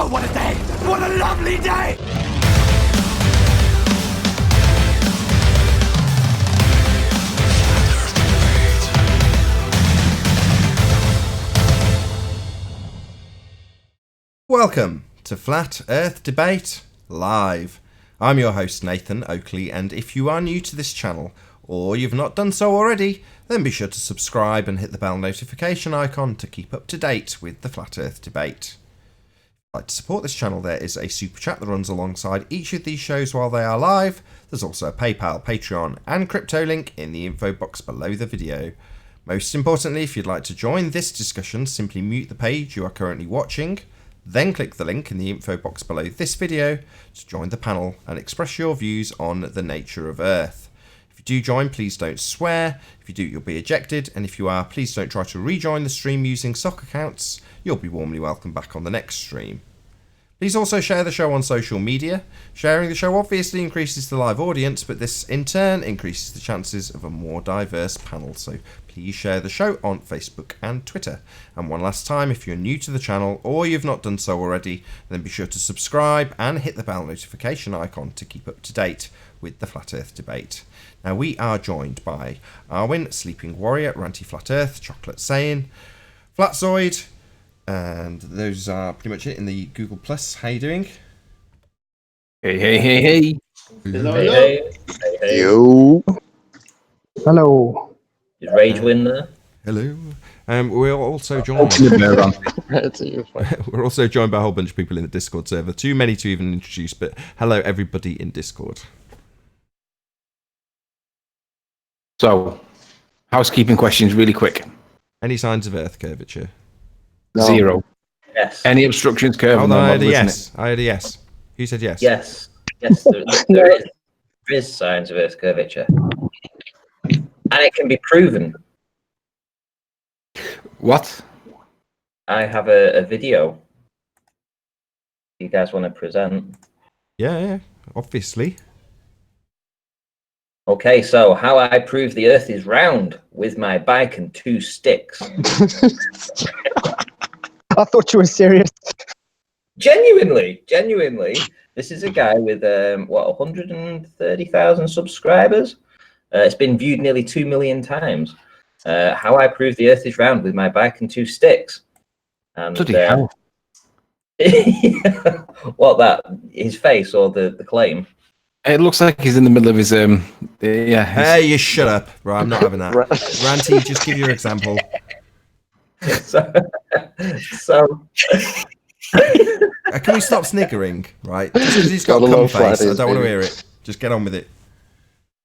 Oh, what a day! What a lovely day! Welcome to Flat Earth Debate Live. I'm your host Nathan Oakley, and if you are new to this channel, or you've not done so already, then be sure to subscribe and hit the bell notification icon to keep up to date with the Flat Earth Debate. If you'd like to support this channel, there is a super chat that runs alongside each of these shows while they are live. There's also a PayPal, Patreon and crypto link in the info box below the video. Most importantly, if you'd like to join this discussion, simply mute the page you are currently watching, then click the link in the info box below this video to join the panel and express your views on the nature of Earth. If you do join, please don't swear. If you do, you'll be ejected. And if you are, please don't try to rejoin the stream using sock accounts. You'll be warmly welcome back on the next stream. Please also share the show on social media. Sharing the show obviously increases the live audience, but this in turn increases the chances of a more diverse panel. So please share the show on Facebook and Twitter. And one last time, if you're new to the channel or you've not done so already, then be sure to subscribe and hit the bell notification icon to keep up to date with the Flat Earth Debate. Now we are joined by Arwin, Sleeping Warrior, Ranty Flat Earth, Chocolate Saiyan, Flatzoid, and those are pretty much it in the Google Plus. How you doing? Hey, hey, hey, hey. Hello, Hey, hello. hey, hey, hey. Yo. Hello. Did Rage win there? Hello. We're also joined. We're also joined by a whole bunch of people in the Discord server. Too many to even introduce, but hello everybody in Discord. So, housekeeping questions really quick. Any signs of Earth curvature? No. 0. Yes. Any obstructions, curve? Hold on on, the I had a model, isn't yes. I had a yes. Who said yes? Yes. Yes, there is signs of Earth curvature. And it can be proven. it? What? I have a video you guys want to present. Yeah, obviously. Okay, so how I prove the Earth is round with my bike and 2 sticks. I thought you were serious. Genuinely. This is a guy with 130,000 subscribers. It's been viewed nearly 2 million times. How I prove the Earth is round with my bike and 2 sticks. And Bloody hell. what, that? His face or the claim? It looks like he's in the middle of his, yeah. Hey, you shut up. Right, I'm not having that. Ranty, just give your example. so Can we stop sniggering, right? Just because he's got a cum face, I don't want to hear it. Just get on with it.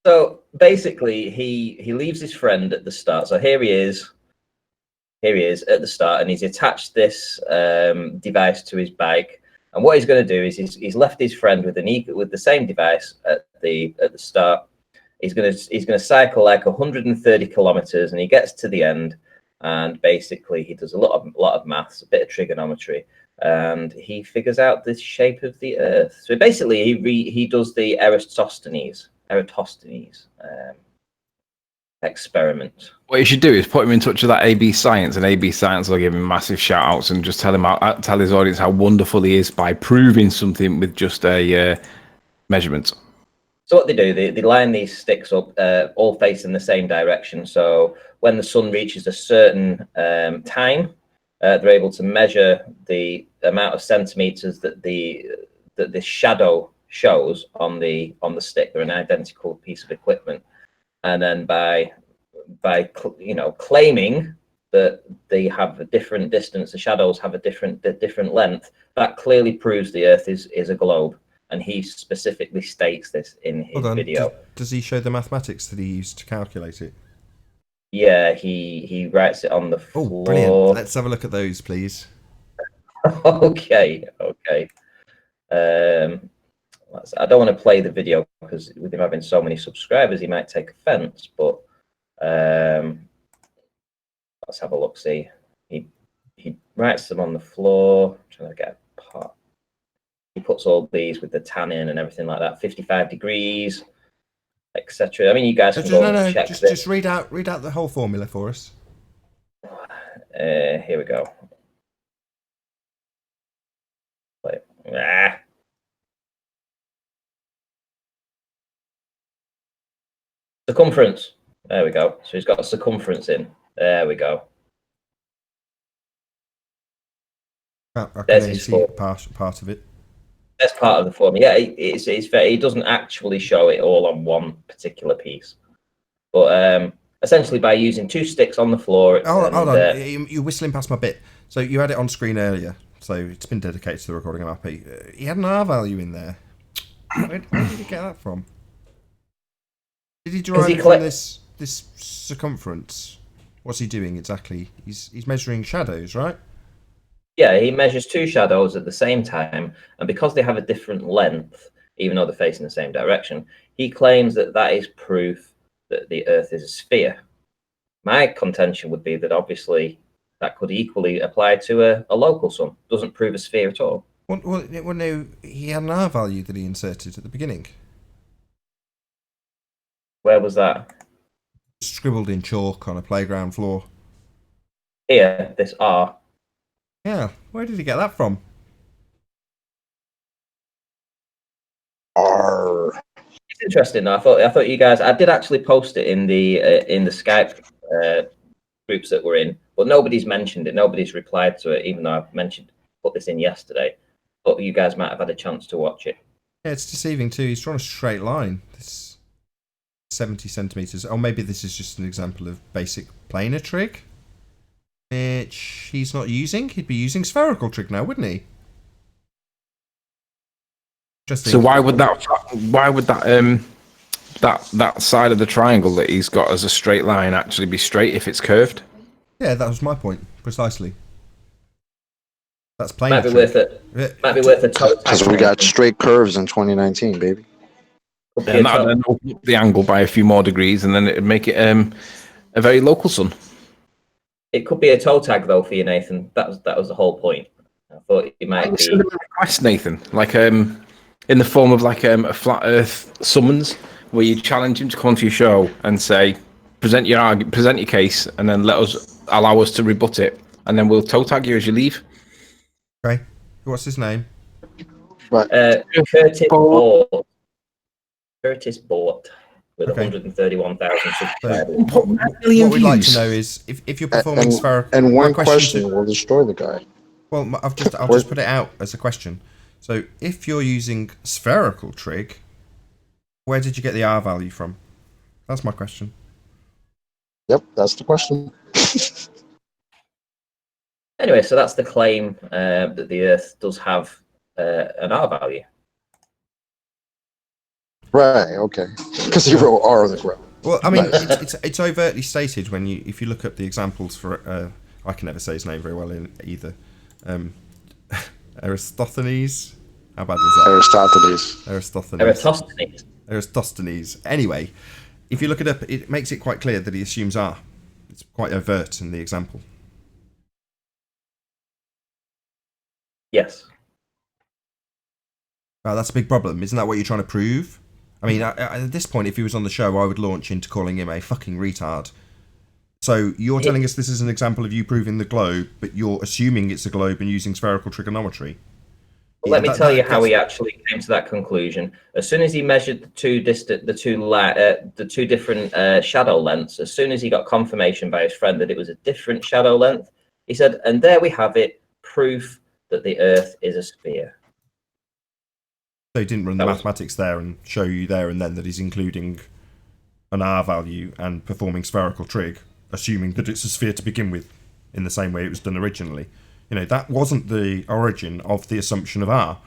So basically, he leaves his friend at the start. So here he is at the start, and he's attached this device to his bike. And what he's going to do is he's left his friend with the same device at the start. He's going to cycle like 130 kilometers, and he gets to the end, and basically he does a lot of maths, a bit of trigonometry, and he figures out the shape of the Earth. So basically he does the Eratosthenes experiment. What you should do is put him in touch with that AB Science, and AB Science will give him massive shout outs and just tell his audience how wonderful he is by proving something with just a measurement. So what they do, they line these sticks up, all facing the same direction. So when the sun reaches a certain time, they're able to measure the amount of centimeters that the shadow shows on the stick. They're an identical piece of equipment, and then by claiming that they have a different distance, the shadows have a different length, that clearly proves the Earth is a globe. And he specifically states this in his video. Does he show the mathematics that he used to calculate it? Yeah, he writes it on the floor. Oh, brilliant. Let's have a look at those, please. Okay. I don't want to play the video because with him having so many subscribers, he might take offense. But let's have a look. See, he writes them on the floor. I'm trying to get a part. He puts all these with the tan in and everything like that. 55 degrees, etc. I mean, you guys can go check this. Just read out the whole formula for us. Here we go. Play Ah. Circumference. There we go. So he's got a circumference in. There we go. I can There's only his see form. part of it. That's part of the form. Yeah, it's fair. He doesn't actually show it all on one particular piece, but essentially by using two sticks on the floor. Hold on, you're whistling past my bit. So you had it on screen earlier. So it's been dedicated to the recording of RP. He had an R value in there. Where did he get that from? Did he derive it from this circumference? What's he doing exactly? He's measuring shadows, right? Yeah, he measures two shadows at the same time, and because they have a different length, even though they're facing the same direction, he claims that that is proof that the Earth is a sphere. My contention would be that obviously that could equally apply to a local sun. Doesn't prove a sphere at all. Well, no, he had an R value that he inserted at the beginning. Where was that? Scribbled in chalk on a playground floor. Here, this R. Yeah, where did he get that from? R. It's interesting. I thought you guys. I did actually post it in the Skype groups that we're in, but nobody's mentioned it. Nobody's replied to it, even though I put this in yesterday. But you guys might have had a chance to watch it. Yeah, it's deceiving too. He's drawn a straight line. This 70 centimeters. Or maybe this is just an example of basic planar trig, which he's not using. He'd be using spherical trig now, wouldn't he? So why would that side of the triangle that he's got as a straight line actually be straight if it's curved? Yeah, that was my point precisely. That's planar Might be trig. worth it. Might be worth a toe tag. Because we got straight curves in 2019, baby. And that would open up the angle by a few more degrees, and then it would make it a very local sun. It could be a toe tag though for you, Nathan. That was the whole point. I thought it might be. Send him a request, Nathan, like in the form of like a flat Earth summons, where you challenge him to come onto your show and say, present your case, and then allow us to rebut it, and then we'll toe tag you as you leave. Okay, what's his name? Curtis Bort. Curtis Bort with Okay. 131,000 subscribers. What we'd like to know is if you're performing spherical. And one my question will destroy the guy. Well, I'll just put it out as a question. So, if you're using spherical trig, where did you get the R value from? That's my question. Yep, that's the question. Anyway, so that's the claim that the Earth does have an R value. Right, okay. Because he wrote R on the ground. Well, I mean, Nice. it's overtly stated if you look up the examples for I can never say his name very well either. Eratosthenes. How bad was that? Aristophanes. Eratosthenes. Anyway, if you look it up, it makes it quite clear that he assumes R. It's quite overt in the example. Yes. Well, that's a big problem. Isn't that what you're trying to prove? I mean, at this point, if he was on the show, I would launch into calling him a fucking retard. So you're telling us this is an example of you proving the globe, but you're assuming it's a globe and using spherical trigonometry. Well, let me tell you how he actually came to that conclusion. As soon as he measured the two different shadow lengths, as soon as he got confirmation by his friend that it was a different shadow length, he said, "And there we have it, proof that the Earth is a sphere." So he didn't run the mathematics there and show you there and then that he's including an R value and performing spherical trig, assuming that it's a sphere to begin with, in the same way it was done originally. You know, that wasn't the origin of the assumption of R.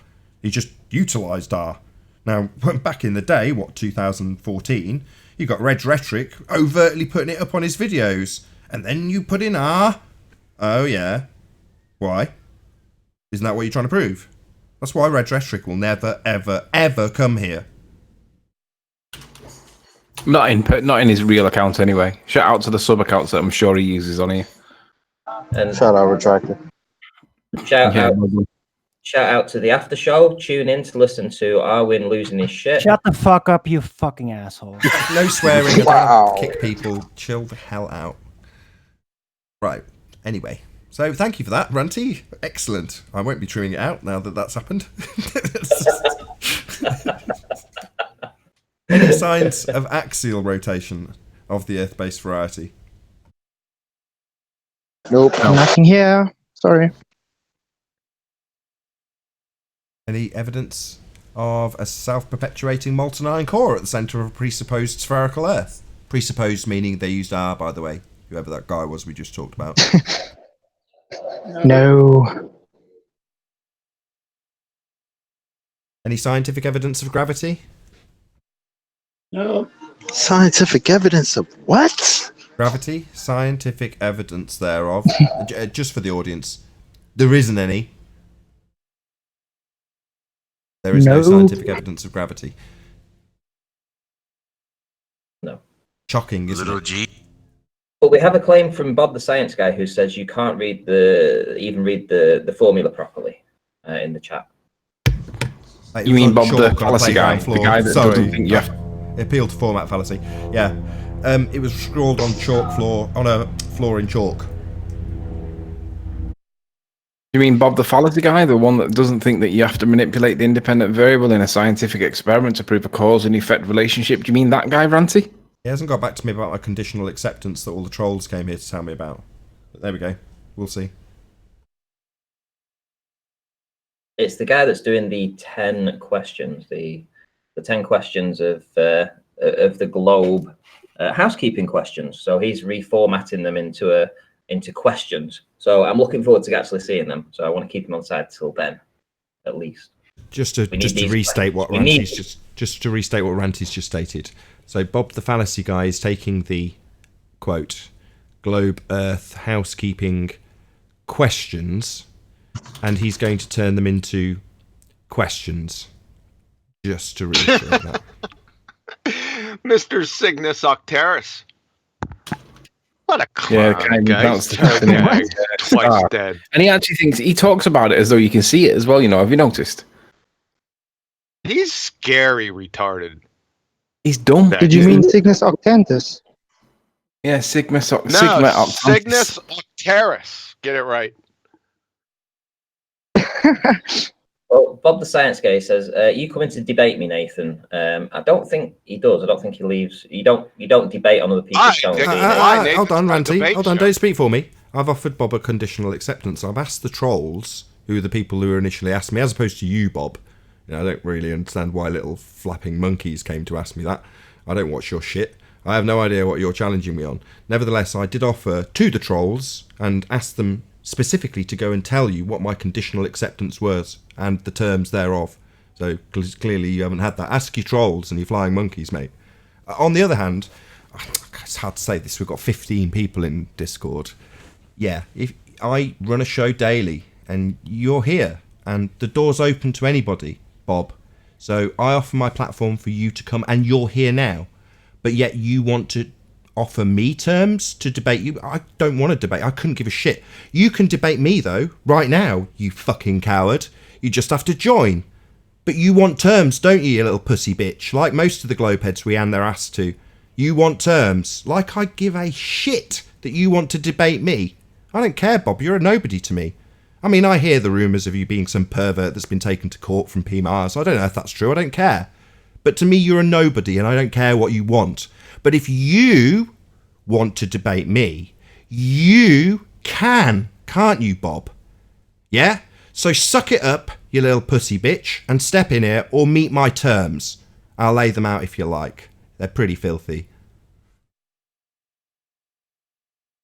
He just utilised R. Now, back in the day, 2014, you got Red Rhetoric overtly putting it up on his videos, and then you put in R. Oh, yeah. Why? Isn't that what you're trying to prove? That's why Red Rhetoric will never, ever, ever come here. Not in his real account anyway. Shout out to the sub accounts that I'm sure he uses on here. And Shout out, Retractor. shout out to the after show. Tune in to listen to Arwin losing his shit. Shut the fuck up, you fucking asshole. No swearing. I don't Wow. kick people. Chill the hell out. Right. Anyway, So thank you for that, Runty. Excellent. I won't be trimming it out now that that's happened. Any signs of axial rotation of the Earth-based variety? Nope. Nothing here. Sorry. Any evidence of a self-perpetuating molten iron core at the centre of a presupposed spherical Earth? Presupposed meaning they used R, by the way, whoever that guy was we just talked about. No. Any scientific evidence of gravity? Scientific evidence of what? Gravity, scientific evidence thereof. Just for the audience, there isn't any. There is no scientific evidence of gravity. No. Shocking, isn't it? G. But we have a claim from Bob the science guy who says you can't read the formula properly in the chat. You mean Bob the fallacy guy? The guy that doesn't think you have... Appeal to format fallacy. Yeah. It was scrawled on on a floor in chalk. You mean Bob the fallacy guy? The one that doesn't think that you have to manipulate the independent variable in a scientific experiment to prove a cause and effect relationship? Do you mean that guy, Ranty? He hasn't got back to me about my conditional acceptance that all the trolls came here to tell me about. But there we go. We'll see. It's the guy that's doing the 10 questions, the 10 questions of the globe housekeeping questions. So he's reformatting them into questions. So I'm looking forward to actually seeing them. So I want to keep them on side till then, at least. Just to restate what Ranty's just stated. So Bob the fallacy guy is taking the quote globe Earth housekeeping questions and he's going to turn them into questions. Just to reiterate that. Mr. Cygnus Octeris. What a clown, Yeah, kind of guys. Twice dead. And he actually thinks, he talks about it as though you can see it as well, you know, have you noticed? He's scary retarded. He's dumb. Did you mean Cygnus Octantis? Yeah, Cygnus No, Cygnus Octeris. Get it right. Well, Bob the science guy says, you coming to debate me, Nathan? I don't think he does. I don't think he leaves. You don't debate on other people's shows. Hold on, Ranty. Hold on, don't speak for me. I've offered Bob a conditional acceptance. I've asked the trolls, who are the people who initially asked me, as opposed to you, Bob. You know, I don't really understand why little flapping monkeys came to ask me that. I don't watch your shit. I have no idea what you're challenging me on. Nevertheless, I did offer to the trolls and asked them specifically to go and tell you what my conditional acceptance was and the terms thereof. So clearly you haven't had that. Ask your trolls and your flying monkeys, mate. On the other hand, it's hard to say this, we've got 15 people in Discord. Yeah, if I run a show daily and you're here and the door's open to anybody, Bob. So I offer my platform for you to come and you're here now. But yet you want to offer me terms to debate you? I don't want to debate. I couldn't give a shit. You can debate me, though, right now, you fucking coward. You just have to join. But you want terms, don't you, you little pussy bitch? Like most of the globeheads we hand their ass to. You want terms. Like I give a shit that you want to debate me. I don't care, Bob. You're a nobody to me. I mean, I hear the rumours of you being some pervert that's been taken to court from P. Mars. I don't know if that's true. I don't care. But to me, you're a nobody, and I don't care what you want. But if you want to debate me, you can, can't you, Bob? Yeah? So suck it up, you little pussy bitch, and step in here or meet my terms. I'll lay them out if you like. They're pretty filthy.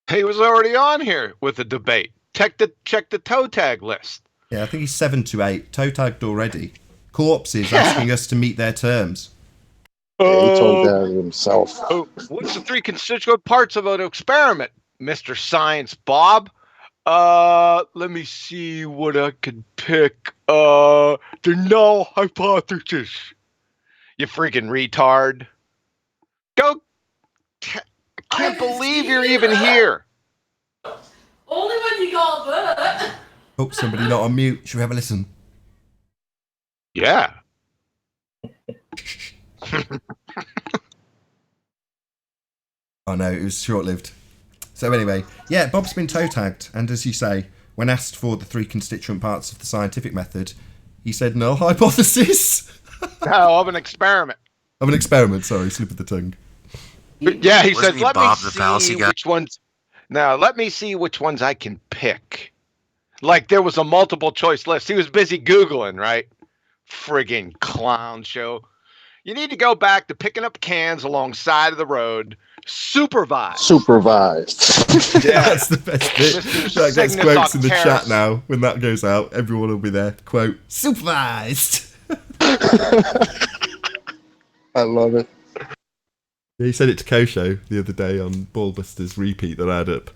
He was already on here with the debate. Check the toe tag list. Yeah, I think he's 7 to 8. Toe tagged already. Corpses asking us to meet their terms. Yeah, he told that himself. What's the 3 constituent parts of an experiment, Mr. Science Bob? Let me see what I can pick. The null hypothesis. You freaking retard. Go. I can't believe you're even here. Only when you got Bert. Oh, somebody not on mute. Should we have a listen? Yeah. Oh no, it was short-lived. So anyway, yeah, Bob's been toe tagged, and as you say, when asked for the 3 constituent parts of the scientific method, he said null hypothesis. No, of an experiment. Of an experiment, sorry, slip of the tongue. Yeah, he said, Wasn't he let me Bob the fallacy see guy? which ones. Now, let me see which ones I can pick. Like there was a multiple choice list. He was busy Googling, right? Friggin' clown show. You need to go back to picking up cans alongside of the road, supervised. Supervised. Yeah. That's the best bit. Mr. That gets Cygnus quotes in the Octaris. chat now. When that goes out, everyone will be there. Quote, supervised. I love it. He said it to Kosho the other day on Ballbuster's repeat that I had up.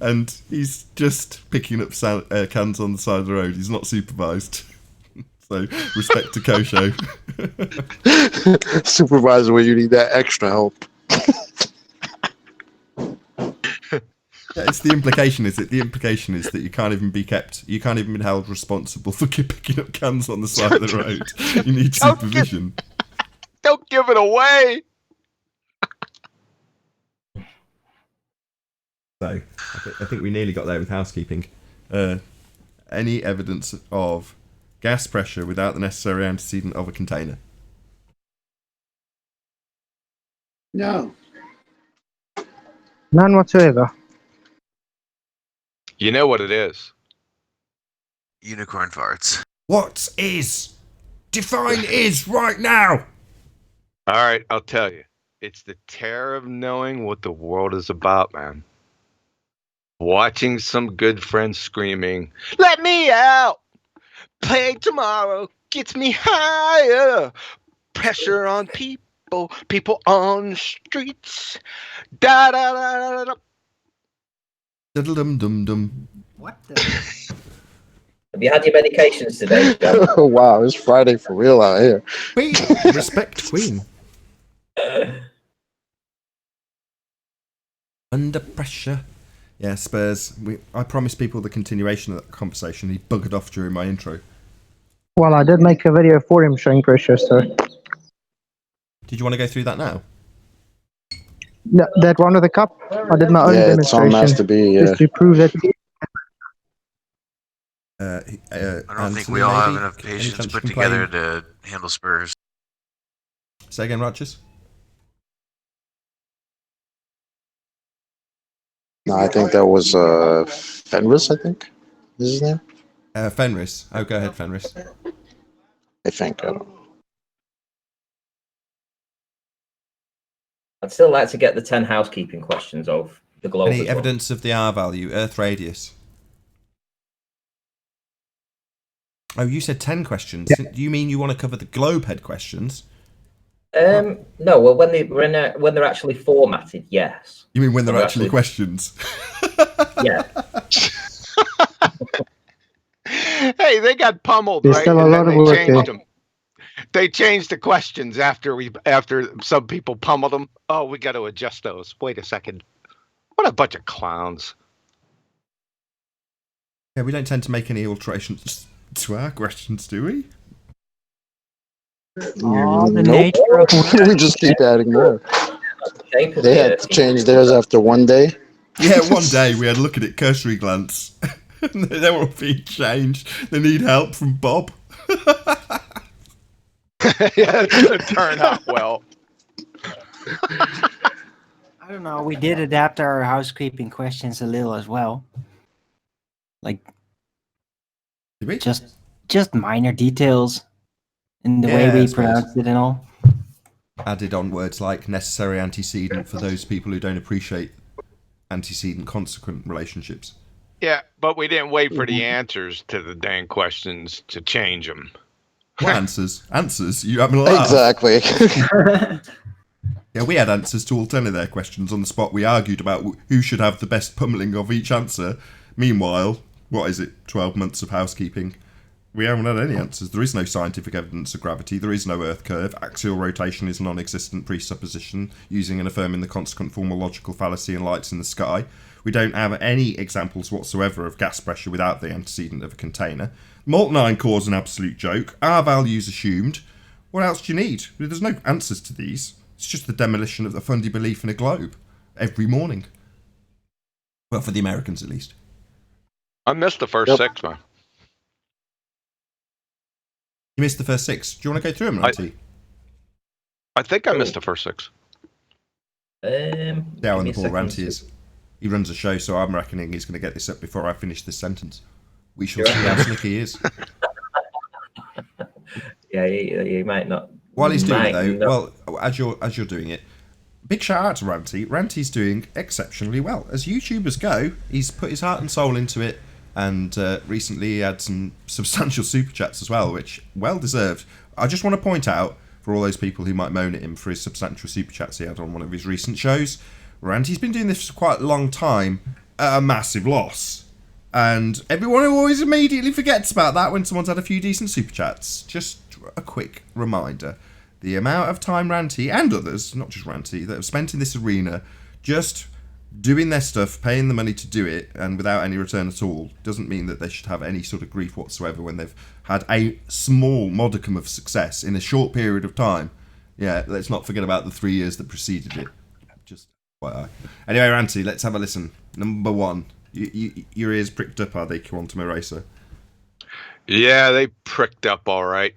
And he's just picking up cans on the side of the road. He's not supervised. So, respect to Kosho. Supervisor, when you need that extra help. Yeah, it's the implication, is it? The implication is that you can't even be held responsible for picking up cans on the side of the road. You need supervision. Don't give it away. So, I think we nearly got there with housekeeping. Any evidence of gas pressure without the necessary antecedent of a container? No. None whatsoever. You know what it is. Unicorn farts. What is? Define is right now! All right, I'll tell you. It's the terror of knowing what the world is about, man. Watching some good friends screaming, "Let me out! Play tomorrow gets me higher. Pressure on people on the streets. Da da da da da." Dum-dum-dum-dum. What the? Have you had your medications today, John? Oh, wow, it's Friday for real out here. Queen! Respect Queen. Under pressure. Yeah, Spurs. I promised people the continuation of that conversation. He buggered off during my intro. Well, I did make a video for him showing pressure, so Did you want to go through that now? that one with the cup. I did my own Yeah, it's on demonstration Master B, just to prove that. I don't think we all have enough patience put together to handle Spurs. Say again, Rogers? No, I think that was Fenris, I think. Is his name? Fenris. Oh, go ahead, Fenris. I think. I don't know. I'd still like to get the 10 housekeeping questions of the globe. Any as well. evidence of the R value, Earth radius? Oh, you said 10 questions. Yeah. Do you mean you want to cover the globe head questions? No, well, when they're actually formatted, yes. You mean when they're Well, actually questions? Yeah. Hey, they got pummeled, There's right? still a And lot then of they work changed there. them. They changed the questions after some people pummeled them. Oh, we got to adjust those. Wait a second. What a bunch of clowns. Yeah, we don't tend to make any alterations to our questions, do we? Oh, the Nope. nature of We just keep adding more. Shape of They the had Earth. to change theirs after one day. Yeah, one day we had a look at it, cursory glance. They were all being changed. They need help from Bob. Yeah, it's going to turn out well. I don't know. We did adapt our housekeeping questions a little as well. Like Did we? just minor details in the Yeah, way I we suppose. pronounced it and all. Added on words like necessary antecedent for those people who don't appreciate antecedent consequent relationships. Yeah, but we didn't wait for the answers to the dang questions to change them. What answers? Answers? You having a laugh? Exactly. Yeah, we had answers to all 10 of their questions on the spot. We argued about who should have the best pummeling of each answer. Meanwhile, what is it, 12 months of housekeeping? We haven't had any answers. There is no scientific evidence of gravity. There is no Earth curve. Axial rotation is a non-existent presupposition, using and affirming the consequent formal logical fallacy and lights in the sky. We don't have any examples whatsoever of gas pressure without the antecedent of a container. Molten iron core is an absolute joke. R values assumed. What else do you need? There's no answers to these. It's just the demolition of the fundy belief in a globe every morning. Well, for the Americans at least. I missed the first 6, man. You missed the first 6. Do you want to go through them, Ranty? I think I missed the first 6. How on the ball Ranty is. He runs a show, so I'm reckoning he's going to get this up before I finish this sentence. We shall see how slick he is. Yeah, he might not. While he's doing it, though, well, as you're doing it, big shout out to Ranty. Ranty's doing exceptionally well. As YouTubers go, he's put his heart and soul into it, and recently he had some substantial super chats as well, which well deserved. I just want to point out for all those people who might moan at him for his substantial super chats he had on one of his recent shows, Ranty's been doing this for quite a long time at a massive loss. And everyone always immediately forgets about that when someone's had a few decent super chats. Just a quick reminder. The amount of time Ranty and others, not just Ranty, that have spent in this arena just doing their stuff, paying the money to do it, and without any return at all, doesn't mean that they should have any sort of grief whatsoever when they've had a small modicum of success in a short period of time. Yeah, let's not forget about the 3 years that preceded it. Just anyway, Ranty, let's have a listen. Number 1. Your ears pricked up, are they, Quantum Eraser? Yeah, they pricked up all right.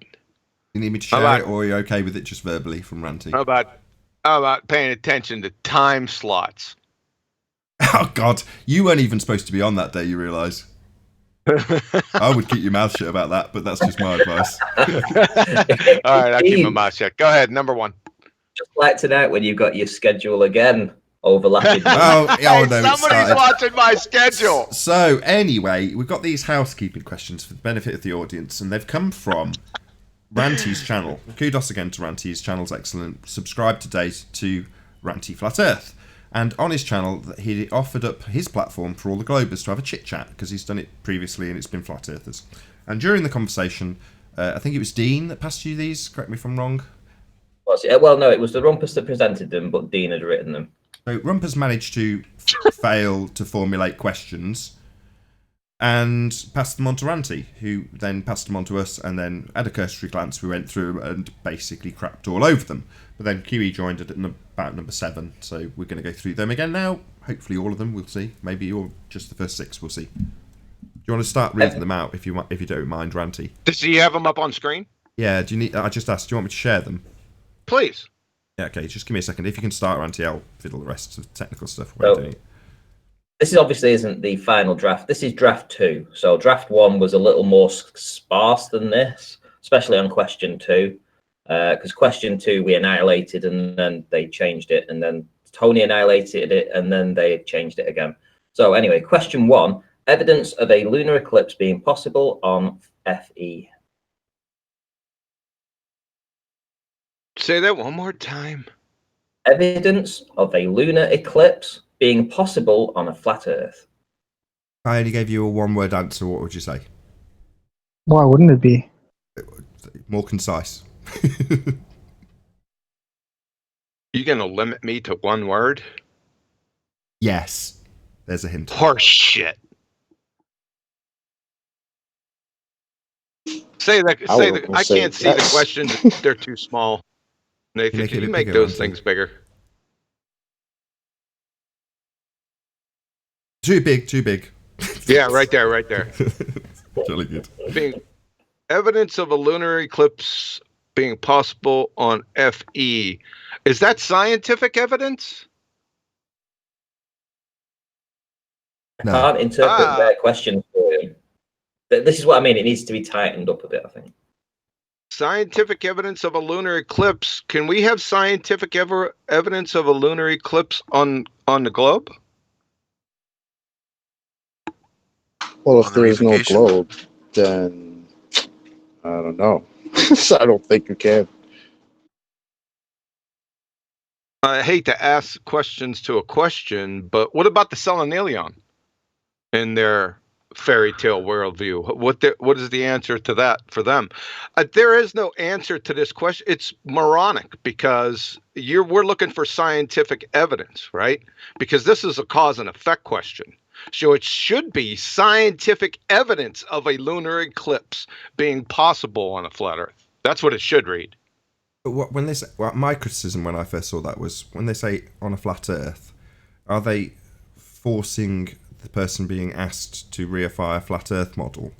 You need me to share it, or are you okay with it just verbally from Ranty? How about paying attention to time slots? Oh, God. You weren't even supposed to be on that day, you realise? I would keep your mouth shut about that, but that's just my advice. All right, I'll keep my mouth shut. Go ahead, number 1. Just like tonight when you've got your schedule again overlapping. No, somebody's watching my schedule. So, anyway, we've got these housekeeping questions for the benefit of the audience, and they've come from Ranty's channel. Kudos again to Ranty's channel's excellent. Subscribe today to Ranty Flat Earth. And on his channel, he offered up his platform for all the Globers to have a chit-chat, because he's done it previously and it's been Flat Earthers. And during the conversation, I think it was Dean that passed you these, correct me if I'm wrong. Well, no, it was the Rumpus that presented them, but Dean had written them. So Rumpus managed to fail to formulate questions and passed them on to Ranty, who then passed them on to us, and then at a cursory glance we went through and basically crapped all over them. But then QE joined at about number 7, so we're going to go through them again now. Hopefully all of them, we'll see. Maybe you're just the first 6, we'll see. Do you want to start reading them out if you don't mind, Ranty? Does he have them up on screen? Yeah, I just asked, do you want me to share them? Please. Yeah, okay, just give me a second. If you can start, Ranty, I'll fiddle the rest of the technical stuff while doing it. This obviously isn't the final draft. This is draft 2. So draft 1 was a little more sparse than this, especially on question 2. Because question 2 we annihilated and then they changed it, and then Tony annihilated it and then they changed it again. So anyway, question 1, evidence of a lunar eclipse being possible on FE. Say that one more time. Evidence of a lunar eclipse being possible on a flat Earth. I only gave you a one-word answer. What would you say? Why wouldn't it be? More concise. You gonna limit me to one word? Yes. There's a hint. Horse shit. I can't see the questions. They're too small. Nathan, can you make those things bigger? Too big. Yeah, right there. Really good. Being evidence of a lunar eclipse being possible on FE. Is that scientific evidence? I can't interpret their question for you. This is what I mean. It needs to be tightened up a bit, I think. Scientific evidence of a lunar eclipse. Can we have scientific evidence of a lunar eclipse on the globe? Well, if there is no globe, then I don't know. I don't think you can. I hate to ask questions to a question, but what about the Selenalion in their fairy tale worldview? What is the answer to that for them? There is no answer to this question. It's moronic because we're looking for scientific evidence, right? Because this is a cause and effect question. So it should be scientific evidence of a lunar eclipse being possible on a flat Earth. That's what it should read. But my criticism when I first saw that was when they say on a flat Earth, are they forcing the person being asked to reify a flat Earth model.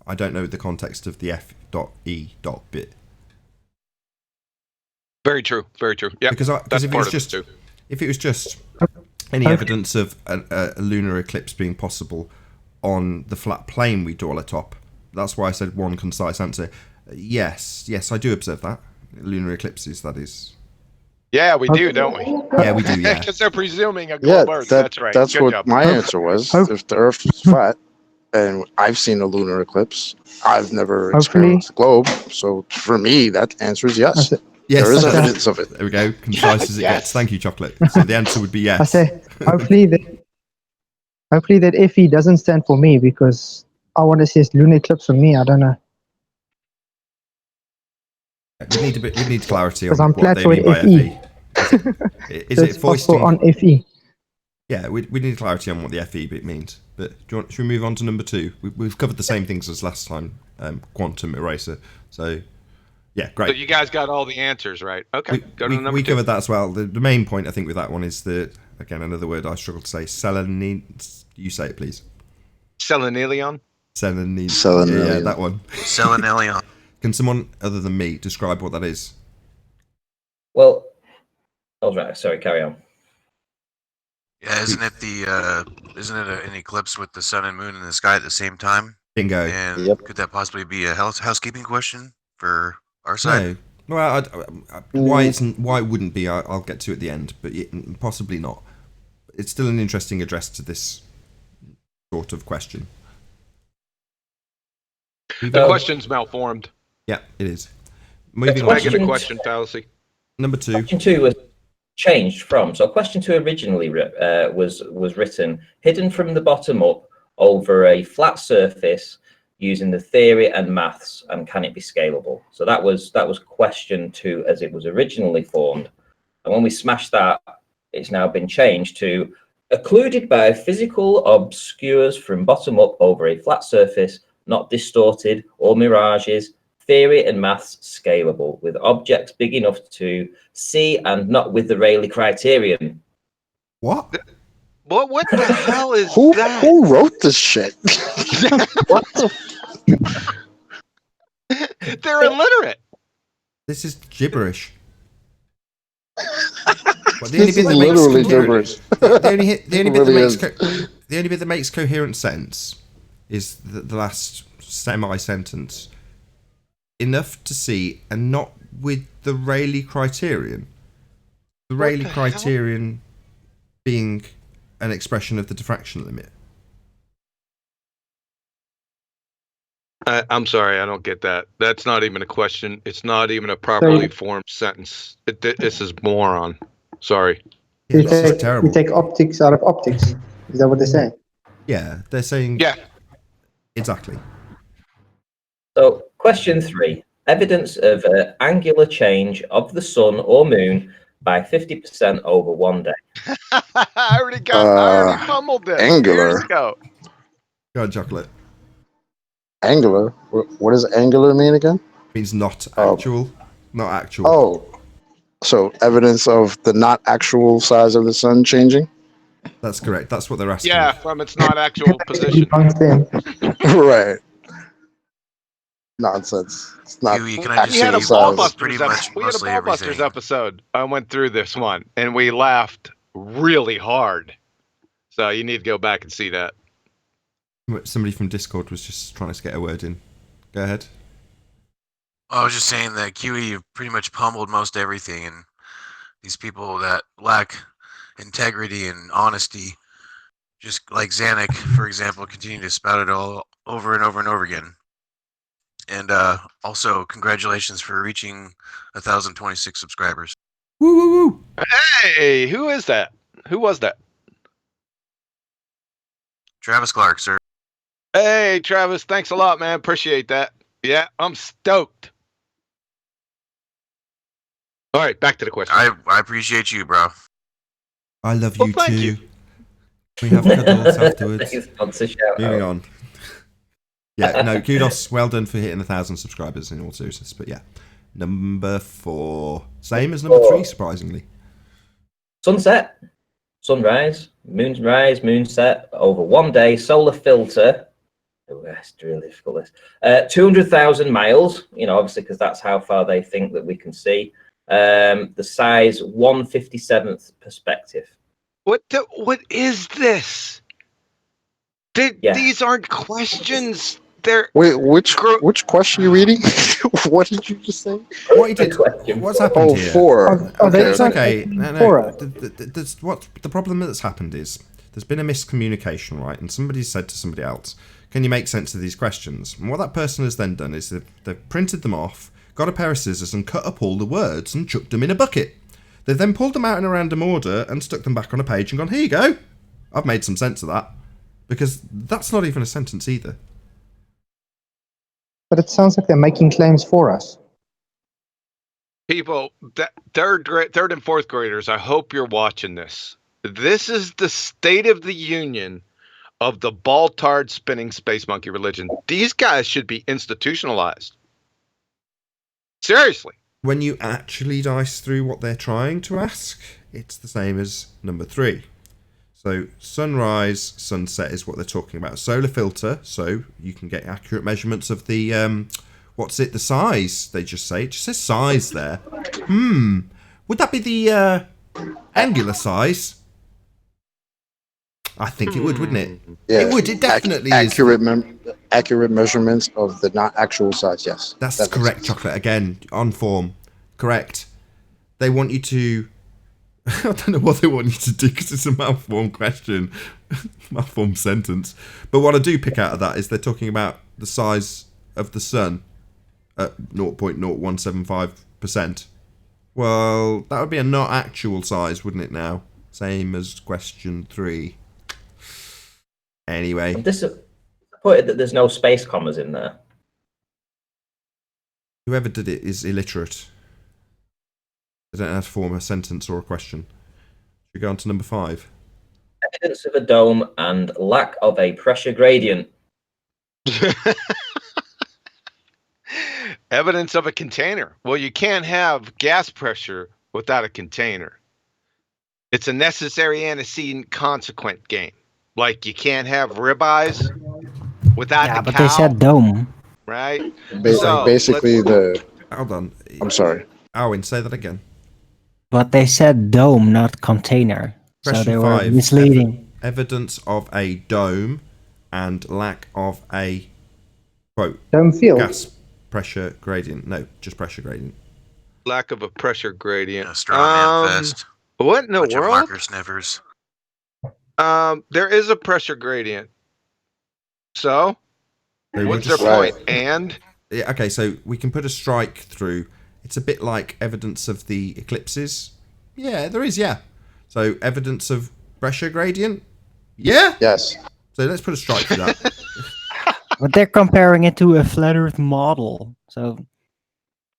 I don't know the context of the F.E. bit. Very true. Very true. Yeah. Because if it was just any evidence of a lunar eclipse being possible on the flat plane we draw atop, that's why I said one concise answer. Yes, I do observe that. Lunar eclipses, that is. Yeah, we do, don't we? Yeah, we do, yeah. Because they're presuming a globe Earth. That's right. That's Good what job. my answer was. If the Earth is flat, and I've seen a lunar eclipse, I've never experienced a globe. So for me, that answer is yes. Yes, there is evidence of it. There we go. Concise as it gets. Thank you, Chocolate. So the answer would be yes. I say, hopefully that FE doesn't stand for me, because I want to see a lunar eclipse for me. I don't know. We need clarity on I'm what they mean by FE. Is it foisting on FE? Yeah, we need clarity on what the FE bit means. But should we move on to number 2? We've covered the same things as last time, quantum eraser. So, yeah, great. So you guys got all the answers right. Okay, go to number 2. We covered that as well. The main point, I think, with that one is that, again, another word I struggle to say, you say it, please. Selenilion? Selenilion. Yeah, that one. Selenilion. Can someone other than me describe what that is? Well, sorry, carry on. Yeah, isn't it an eclipse with the sun and moon in the sky at the same time? Bingo. And could that possibly be a housekeeping question for our side? No. Well, why it wouldn't be, I'll get to at the end, but possibly not. It's still an interesting address to this sort of question. The question's malformed. Yeah, it is. Moving on. Make it a question fallacy. Number 2. Question 2 was changed from. So question 2 originally was written hidden from the bottom up over a flat surface using the theory and maths, and can it be scalable? So that was question 2 as it was originally formed. And when we smashed that, it's now been changed to occluded by physical obscures from bottom up over a flat surface, not distorted or mirages, theory and maths scalable, with objects big enough to see and not with the Rayleigh criterion. What? What the hell is that? Who wrote this shit? What the They're illiterate. This is gibberish. This is literally gibberish. The only bit that makes coherent sense is the last semi-sentence. Enough to see and not with the Rayleigh criterion. The Rayleigh criterion being an expression of the diffraction limit. I'm sorry, I don't get that. That's not even a question. It's not even a properly formed sentence. This is moron. Sorry. Yeah, this is terrible. You take optics out of optics. Is that what they say? Yeah, they're saying... Yeah. Exactly. So, question 3. Evidence of angular change of the sun or moon by 50% over one day. I already fumbled this. Angular. Years ago. Go on, Chocolate. Angular? What does angular mean again? It means not actual. Not actual. Oh. So, evidence of the not actual size of the sun changing? That's correct. That's what they're asking. Yeah, from its not actual position. Right. Nonsense. It's not. Huey, can I just We had a say Ballbusters episode. I went through this one, and we laughed really hard. So you need to go back and see that. Somebody from Discord was just trying to get a word in. Go ahead. I was just saying that QE, you've pretty much pummeled most everything, and these people that lack integrity and honesty, just like Zanuck, for example, continue to spout it all over and over and over again. And also, congratulations for reaching 1,026 subscribers. Woo woo woo! Hey, who is that? Who was that? Travis Clark, sir. Hey, Travis, thanks a lot, man. Appreciate that. Yeah, I'm stoked. All right, back to the question. I appreciate you, bro. I love you too. You. We have cuddles afterwards. Moving on. Yeah, no, kudos. Well done for hitting 1,000 subscribers in all seriousness. But yeah, number 4. Same as number 3, surprisingly. Sunset. sunrise, moon set over 1 day, solar filter. Oh, that's really difficult. 200,000 miles, obviously, because that's how far they think that we can see. The size 1/57th perspective. What is this? These aren't questions. They're Wait, which question are you reading? What did you just say? What's happened here? Four. It's okay. No. What the problem that's happened is there's been a miscommunication, right? And somebody said to somebody else, "Can you make sense of these questions?" And what that person has then done is they've printed them off, got a pair of scissors, and cut up all the words and chucked them in a bucket. They've then pulled them out in a random order and stuck them back on a page and gone, "Here you go. I've made some sense of that," because that's not even a sentence either. But it sounds like they're making claims for us. People, third and fourth graders, I hope you're watching this. This is the State of the Union of the ball-tard spinning space monkey religion. These guys should be institutionalized. Seriously. When you actually dice through what they're trying to ask, it's the same as number 3. So sunrise, sunset is what they're talking about. Solar filter, so you can get accurate measurements of the, the size, they just say. It just says size there. Would that be the angular size? I think it would, wouldn't it? Yeah. It would, it definitely accurate accurate measurements of the not actual size, yes. That's correct, Chocolate. Again, on form. Correct. They want you to... I don't know what they want you to do because it's a malformed question, malformed sentence. But what I do pick out of that is they're talking about the size of the sun at 0.0175%. Well, that would be a not actual size, wouldn't it now? Same as question 3. Anyway. I'm disappointed that there's no space commas in there. Whoever did it is illiterate. They don't know how to form a sentence or a question. Should we go on to number 5? Evidence of a dome and lack of a pressure gradient. Evidence of a container. Well, you can't have gas pressure without a container. It's a necessary antecedent consequent game. Like you can't have ribeyes without the but cow. they said dome. Right? Basically Hold on. I'm sorry. Owen, say that again. But they said dome, not container. Question so they were 5. misleading. Evidence of a dome and lack of a, quote, Dome field. gas pressure gradient. No, just pressure gradient. Lack of a pressure gradient. Straw manifest. What in the Bunch of world? marker sniffers. There is a pressure gradient. So, what's their point? And? Yeah, okay, so we can put a strike through. It's a bit like evidence of the eclipses. Yeah, there is, yeah. So, evidence of pressure gradient? Yeah? Yes. So, let's put a strike through that. But they're comparing it to a flat Earth model. So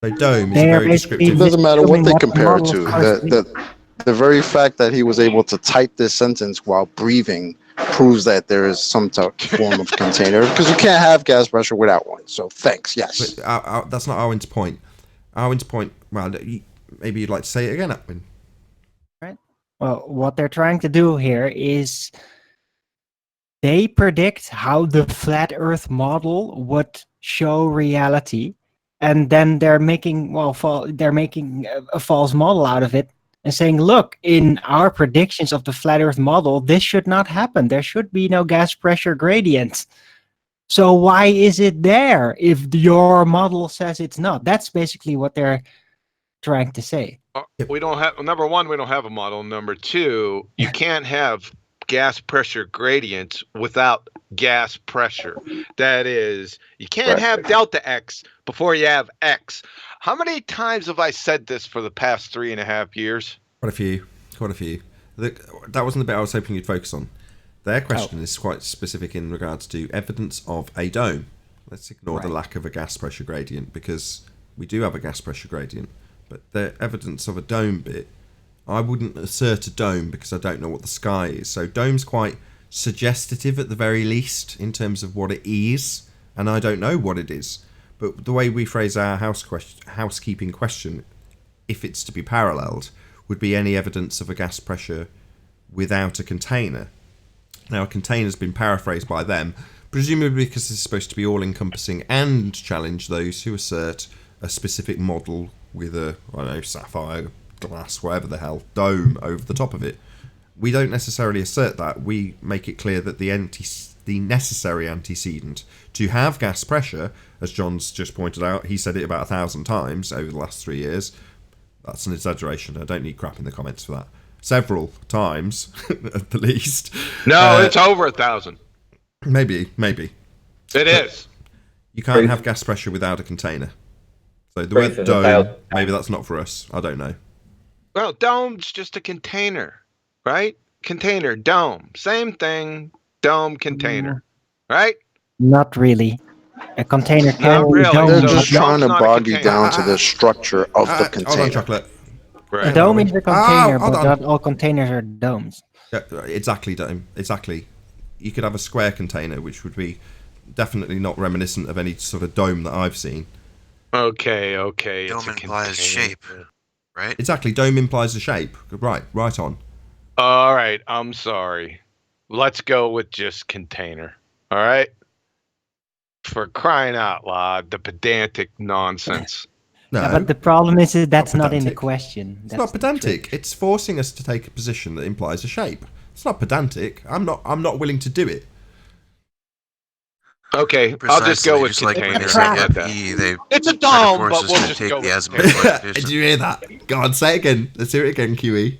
dome is a very descriptive. It doesn't matter what they compare it model to. The very fact that he was able to type this sentence while breathing proves that there is some form of container, because you can't have gas pressure without one. So thanks, yes. But, that's not Owen's point. Owen's point, well, maybe you'd like to say it again, Owen. Right. Well, what they're trying to do here is they predict how the flat Earth model would show reality, and then they're making a false model out of it and saying, look, in our predictions of the flat Earth model, this should not happen. There should be no gas pressure gradient. So why is it there if your model says it's not? That's basically what they're trying to say. We don't have, number one, we don't have a model. Number two, you can't have gas pressure gradients without gas pressure. That is, you can't have delta X before you have X. How many times have I said this for the past 3.5 years? Quite a few. That wasn't the bit I was hoping you'd focus on. Their question is quite specific in regards to evidence of a dome. Let's ignore the lack of a gas pressure gradient, because we do have a gas pressure gradient. But the evidence of a dome bit, I wouldn't assert a dome because I don't know what the sky is. So dome's quite suggestive at the very least in terms of what it is, and I don't know what it is. But the way we phrase our housekeeping question, if it's to be paralleled, would be any evidence of a gas pressure without a container. Now, a container has been paraphrased by them, presumably because it's supposed to be all-encompassing and challenge those who assert a specific model with a, I don't know, sapphire, glass, whatever the hell, dome over the top of it. We don't necessarily assert that. We make it clear that the necessary antecedent to have gas pressure, as John's just pointed out, he said it about 1,000 times over the last 3 years. That's an exaggeration. I don't need crap in the comments for that. Several times, at the least. No, it's over 1,000. Maybe. It is. You can't have gas pressure without a container. So the word dome, maybe that's not for us. I don't know. Well, dome's just a container, right? Container, dome. Same thing, dome, container. Right? Not really. A container can Not really. dome, They're but just trying to not a bog you container. down to the structure of the Hold on, container. Chocolate. a Right. dome is a container, hold but on. not all containers are domes. Yeah, exactly, dome. Exactly. You could have a square container, which would be definitely not reminiscent of any sort of dome that I've seen. Okay. It's Dome a implies container. shape, right? Exactly, dome implies a shape. Right on. All right, I'm sorry. Let's go with just container. All right? For crying out loud, the pedantic nonsense. No, Yeah, but the problem is that that's not in the pedantic. question. it's not pedantic. It's forcing us to take a position that implies a shape. It's not pedantic. I'm not willing to do it. Okay, I'll just go with Just like when container. they I say get that. FE, they It's a try to dome, force but us we'll to just take go the with azimuth container. Did you hear that? Go on, say it again. Let's hear it again, QE.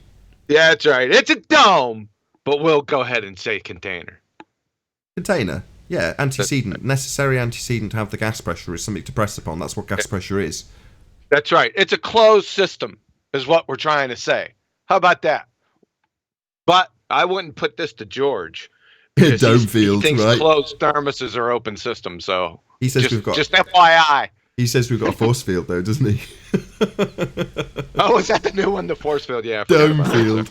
Yeah, that's right. It's a dome, but we'll go ahead and say container. Container. Yeah, antecedent. Necessary antecedent to have the gas pressure is something to press upon. That's what gas pressure is. That's right. It's a closed system, is what we're trying to say. How about that? But I wouldn't put this to George. because Dome he field, thinks right? closed thermoses are open systems. So He says we've got. just FYI. He says we've got a force field, though, doesn't he? Oh, is that the new one? The force field? Yeah. I forgot Dome about field.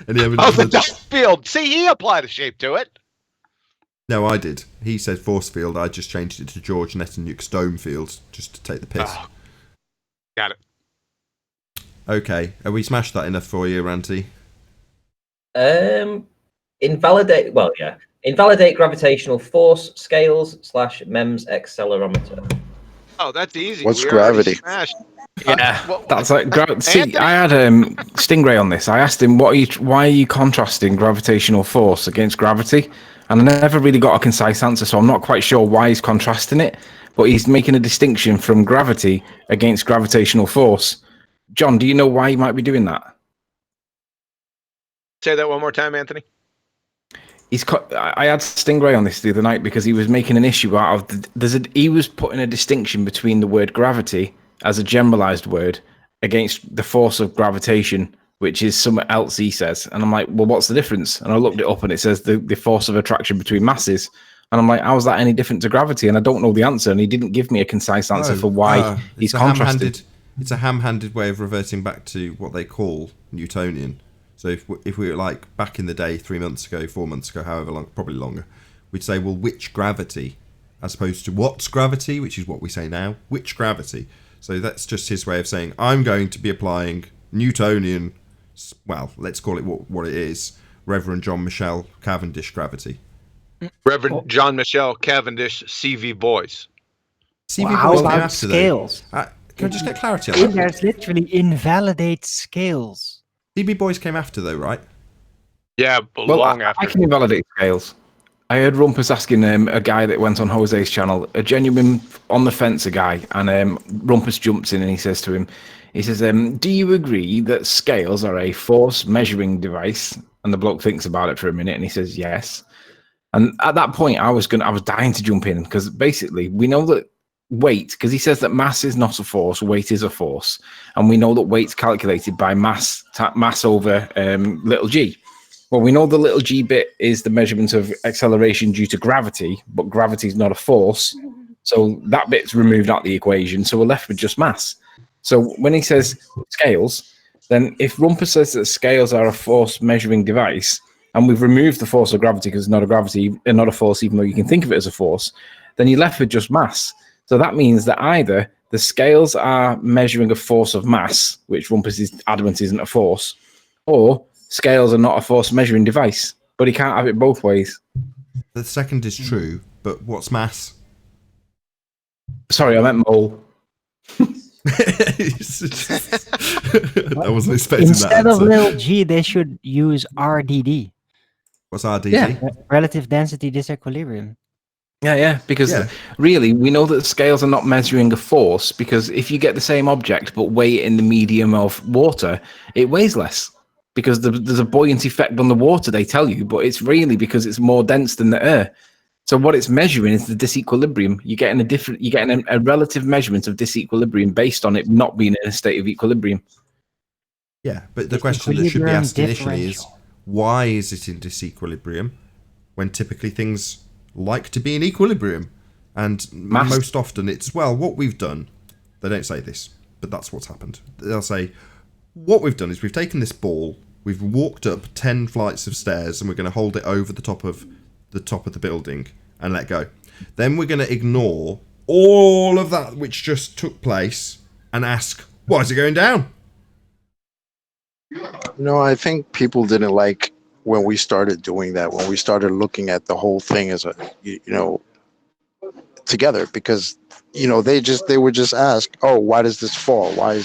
Any evidence? Oh, the dome field. See, he applied a shape to it. No, I did. He said force field. I just changed it to George Netanyahu's dome field just to take the piss. Oh, got it. Okay, have we smashed that enough for you, Ranty? Invalidate. Well, yeah. Invalidate gravitational force scales / MEMS accelerometer. Oh, that's easy. What's We already gravity? smashed. Yeah, that's like see. Anthony? I had Stingray on this. I asked him, why are you contrasting gravitational force against gravity? And I never really got a concise answer, so I'm not quite sure why he's contrasting it. But he's making a distinction from gravity against gravitational force. John, do you know why he might be doing that? Say that one more time, Anthony. I had Stingray on this the other night because he was making an issue out of he was putting a distinction between the word gravity as a generalized word against the force of gravitation, which is something else he says. And I'm like, well, what's the difference? And I looked it up and it says the force of attraction between masses. And I'm like, how is that any different to gravity? And I don't know the answer. And he didn't give me a concise answer for why he's contrasted. It's a ham-handed way of reverting back to what they call Newtonian. So if we were like back in the day, 3 months ago, 4 months ago, however long, probably longer, we'd say, well, which gravity, as opposed to what's gravity, which is what we say now, which gravity. So that's just his way of saying, I'm going to be applying Newtonian, well, let's call it what it is, Reverend John Michel Cavendish gravity. Reverend John Michel Cavendish, CV Boys. CV Well, how Boys came about after scales? Can I just get clarity on that? There's literally invalidate scales. CB Boys came after, though, right? Yeah, Well, long I after. can invalidate scales. I heard Rumpus asking a guy that went on Jose's channel, a genuine on the fence guy, and Rumpus jumps in and he says to him, do you agree that scales are a force measuring device? And the bloke thinks about it for a minute and he says yes. And at that point, I was dying to jump in because basically we know that weight, because he says that mass is not a force, weight is a force, and we know that weight's calculated by mass over little g. Well, we know the little g bit is the measurement of acceleration due to gravity, but gravity is not a force, so that bit's removed out the equation, so we're left with just mass. So when he says scales, then if Rumpus says that scales are a force measuring device, and we've removed the force of gravity because it's not a gravity and not a force, even though you can think of it as a force, then you're left with just mass. So that means that either the scales are measuring a force of mass, which Rumpus is adamant isn't a force, or scales are not a force measuring device, but he can't have it both ways. The second is true, but what's mass? Sorry, I meant mole. I wasn't expecting Instead that of answer. little g, they should use RDD. What's RDD? Yeah. Relative density disequilibrium. Yeah, because Yeah. really, we know that the scales are not measuring a force, because if you get the same object but weigh it in the medium of water, it weighs less. Because there's a buoyant effect on the water, they tell you, but it's really because it's more dense than the air. So what it's measuring is the disequilibrium. You're getting a relative measurement of disequilibrium based on it not being in a state of equilibrium. Yeah, but the question that should be Disequilibrium asked initially is, differential. why is it in disequilibrium when typically things like to be in equilibrium? And most often it's, well, what we've done, they don't say this, but that's what's happened. They'll say, what we've done is we've taken this ball, we've walked up 10 flights of stairs, and we're going to hold it over the top of the building and let go. Then we're going to ignore all of that which just took place and ask, why is it going down? I think people didn't like when we started doing that, when we started looking at the whole thing as a, together, because, they would just ask, oh, why does this fall? Why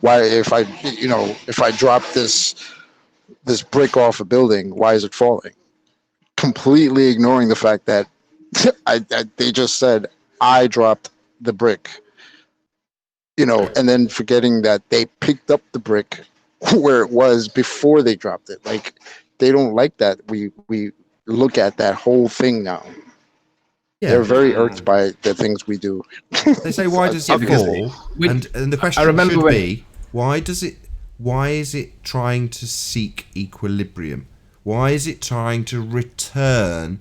if I drop this brick off a building, why is it falling? Completely ignoring the fact that they just said, I dropped the brick, and then forgetting that they picked up the brick where it was before they dropped it. Like, they don't like that. We look at that whole thing now. Yeah. They're very irked by the things we do. They say, why does it fall? And the question should be, why is it trying to seek equilibrium? Why is it trying to return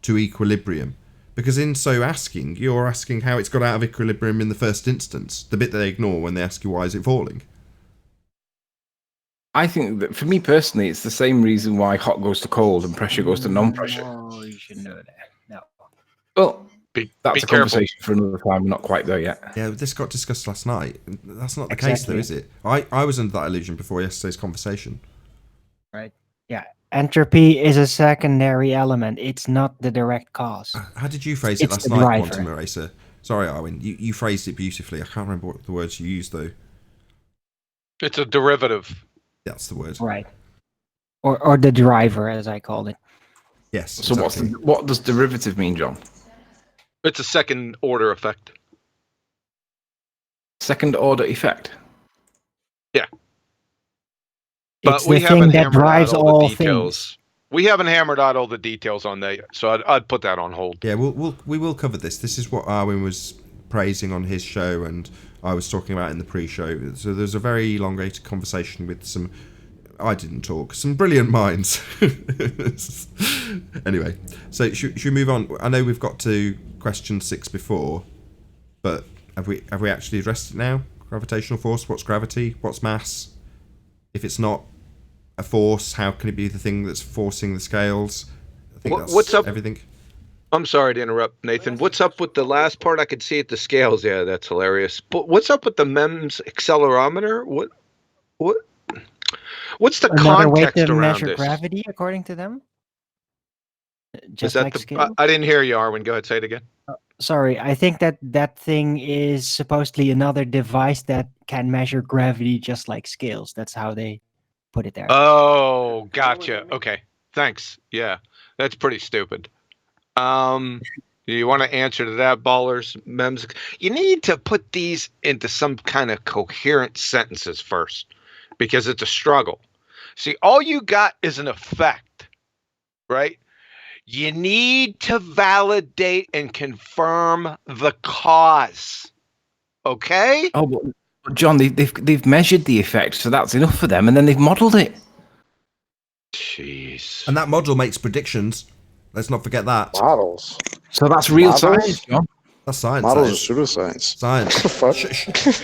to equilibrium? Because in so asking, you're asking how it's got out of equilibrium in the first instance, the bit that they ignore when they ask you why is it falling. I think that for me personally, it's the same reason why hot goes to cold and pressure goes to non-pressure. Oh, you should know that. No. Well, that's be a conversation for another time. We're not quite there yet. Yeah, this got discussed last night. That's not the case, though, is it? I was under that illusion before yesterday's conversation. Right. Yeah. Entropy is a secondary element. It's not the direct cause. How did you phrase it last night, Quantum Eraser? Sorry, Arwin. You phrased it beautifully. I can't remember what the words you used, though. It's a derivative. That's the word. Right. Or the driver, as I called it. Yes. So exactly. what does derivative mean, John? It's a second order effect. Second order effect. Yeah. But It's we the thing haven't that hammered drives out all all the details. things. We haven't hammered out all the details on that, so I'd put that on hold. Yeah, we will cover this. This is what Arwin was praising on his show, and I was talking about in the pre-show. So there's a very elongated conversation with some. I didn't talk. Some brilliant minds. Anyway, so should we move on? I know we've got to question 6 before, but have we actually addressed it now? Gravitational force. What's gravity? What's mass? If it's not a force, how can it be the thing that's forcing the scales? I think that's What's up? everything. I'm sorry to interrupt, Nathan. What's up with the last part? I could see at the scales. Yeah, that's hilarious. But what's up with the MEMS accelerometer? What's the Another way context to around measure this? gravity, according to them? Is Just that like the? scale? I didn't hear you, Arwin. Go ahead, say it again. Sorry, I think that thing is supposedly another device that can measure gravity just like scales. That's how they put it there. Oh, gotcha. Okay, thanks. Yeah, that's pretty stupid. You want to answer to that, ballers? MEMS. You need to put these into some kind of coherent sentences first, because it's a struggle. See, all you got is an effect, right? You need to validate and confirm the cause. Okay? Oh, but John, they've measured the effect, so that's enough for them, and then they've modelled it. Jeez. And that model makes predictions. Let's not forget that. Models. So that's real Models? science, John. That's science. Models that are is. pseudoscience. Science. Fuck.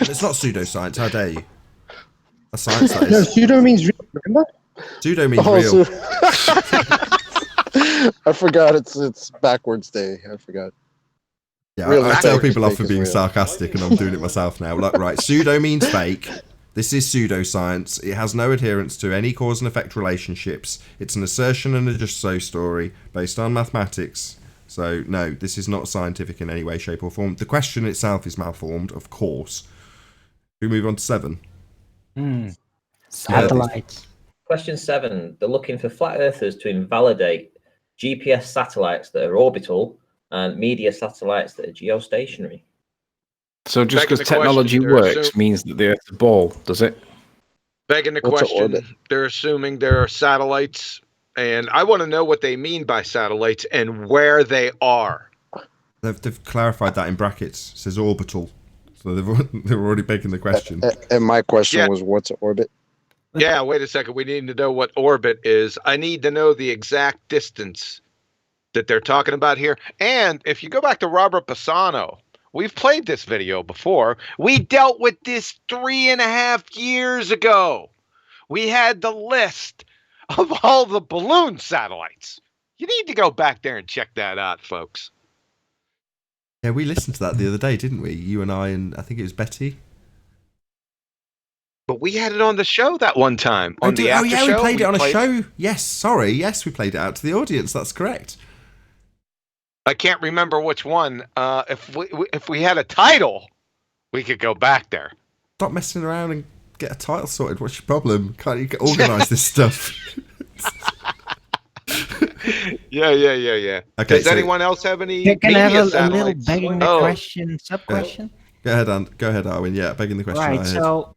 It's not pseudoscience. How dare you? That's science. That No, is. pseudo means real, remember? Pseudo means Oh, real. I forgot it's backwards day. I forgot. Yeah, real I is tell fake, people off fake for is being real. sarcastic, and I'm doing it myself now. Like, right, pseudo means fake. This is pseudoscience. It has no adherence to any cause and effect relationships. It's an assertion and a just so story based on mathematics. So, no, this is not scientific in any way, shape, or form. The question itself is malformed, of course. We move on to 7. Satellites. Question 7. They're looking for flat earthers to invalidate GPS satellites that are orbital and media satellites that are geostationary. So just Begging because the technology question, they're works means that the Earth's a ball, does it? Begging the What's an orbit? question, they're assuming there are satellites, and I want to know what they mean by satellites and where they are. They've clarified that in brackets. It says orbital. So they're already begging the question. And my question Yeah. was, what's an orbit? Yeah, wait a second. We need to know what orbit is. I need to know the exact distance that they're talking about here. And if you go back to Robert Bassano, we've played this video before. We dealt with this 3.5 years ago. We had the list of all the balloon satellites. You need to go back there and check that out, folks. Yeah, we listened to that the other day, didn't we? You and I, and I think it was Betty. But we had it on the show that one time. On the after yeah, show, we played it on a show. Yes, sorry. Yes, we played it out to the audience. That's correct. I can't remember which one. If we had a title, we could go back there. Stop messing around and get a title sorted. What's your problem? Can't you organise this stuff? Yeah. Okay, Does so- anyone else have any? Can I have media a little satellites? begging the question, sub-question? Go ahead, Arwin. Yeah, begging the question. Right, I heard. so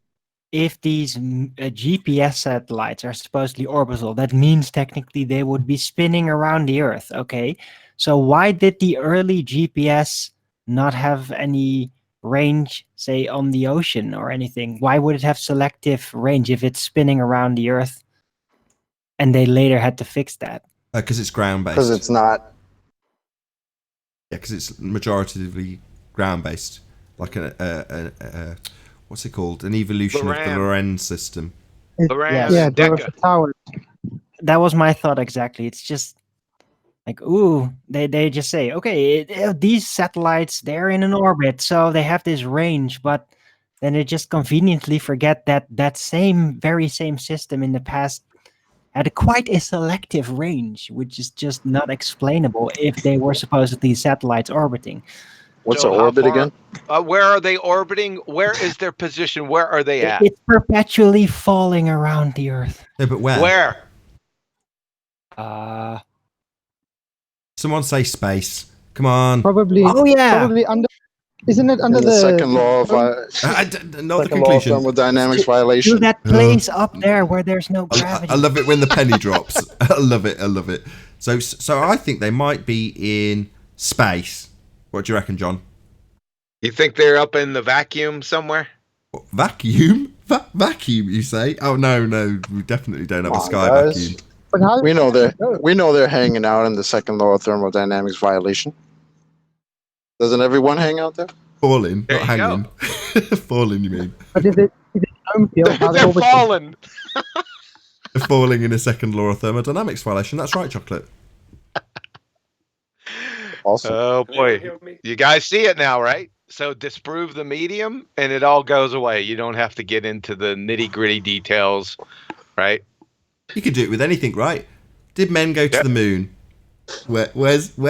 if these GPS satellites are supposedly orbital, that means technically they would be spinning around the Earth, okay? So why did the early GPS not have any range, say, on the ocean or anything? Why would it have selective range if it's spinning around the Earth? And they later had to fix that. Because it's ground-based. Because it's not. Yeah, because it's majoritively ground-based. Like what's it called? An evolution of the Lorentz system. Yeah, there was a tower. That was my thought exactly. It's just like, ooh, they just say, okay, these satellites, they're in an orbit, so they have this range, but then they just conveniently forget that that very same system in the past had quite a selective range, which is just not explainable if they were supposedly satellites orbiting. What's So an how orbit far- again? Where are they orbiting? Where is their position? Where are they at? It's perpetually falling around the Earth. Yeah, but where? Where? Someone say space. Come on. Probably. Oh, yeah. Probably under. Isn't it under In the second law of Not the second law of conclusion. thermodynamics To violation? that place up there where there's no gravity. I love it when the penny drops. I love it. So I think they might be in space. What do you reckon, John? You think they're up in the vacuum somewhere? What, vacuum? Vacuum, you say? Oh no, we definitely don't have a Come on, sky guys. vacuum. But how We know they're hanging out in the second law of thermodynamics violation. Doesn't everyone hang out there? Falling, There not you go. hanging. Falling, you mean? But is it home field? How they They're orbiting? falling. Falling in a second law of thermodynamics violation. That's right, Chocolate. Also, Oh boy, you guys see it now, right? So disprove the medium, and it all goes away. You don't have to get into the nitty gritty details, right? You could do it with anything, right? Did men go to the moon? Where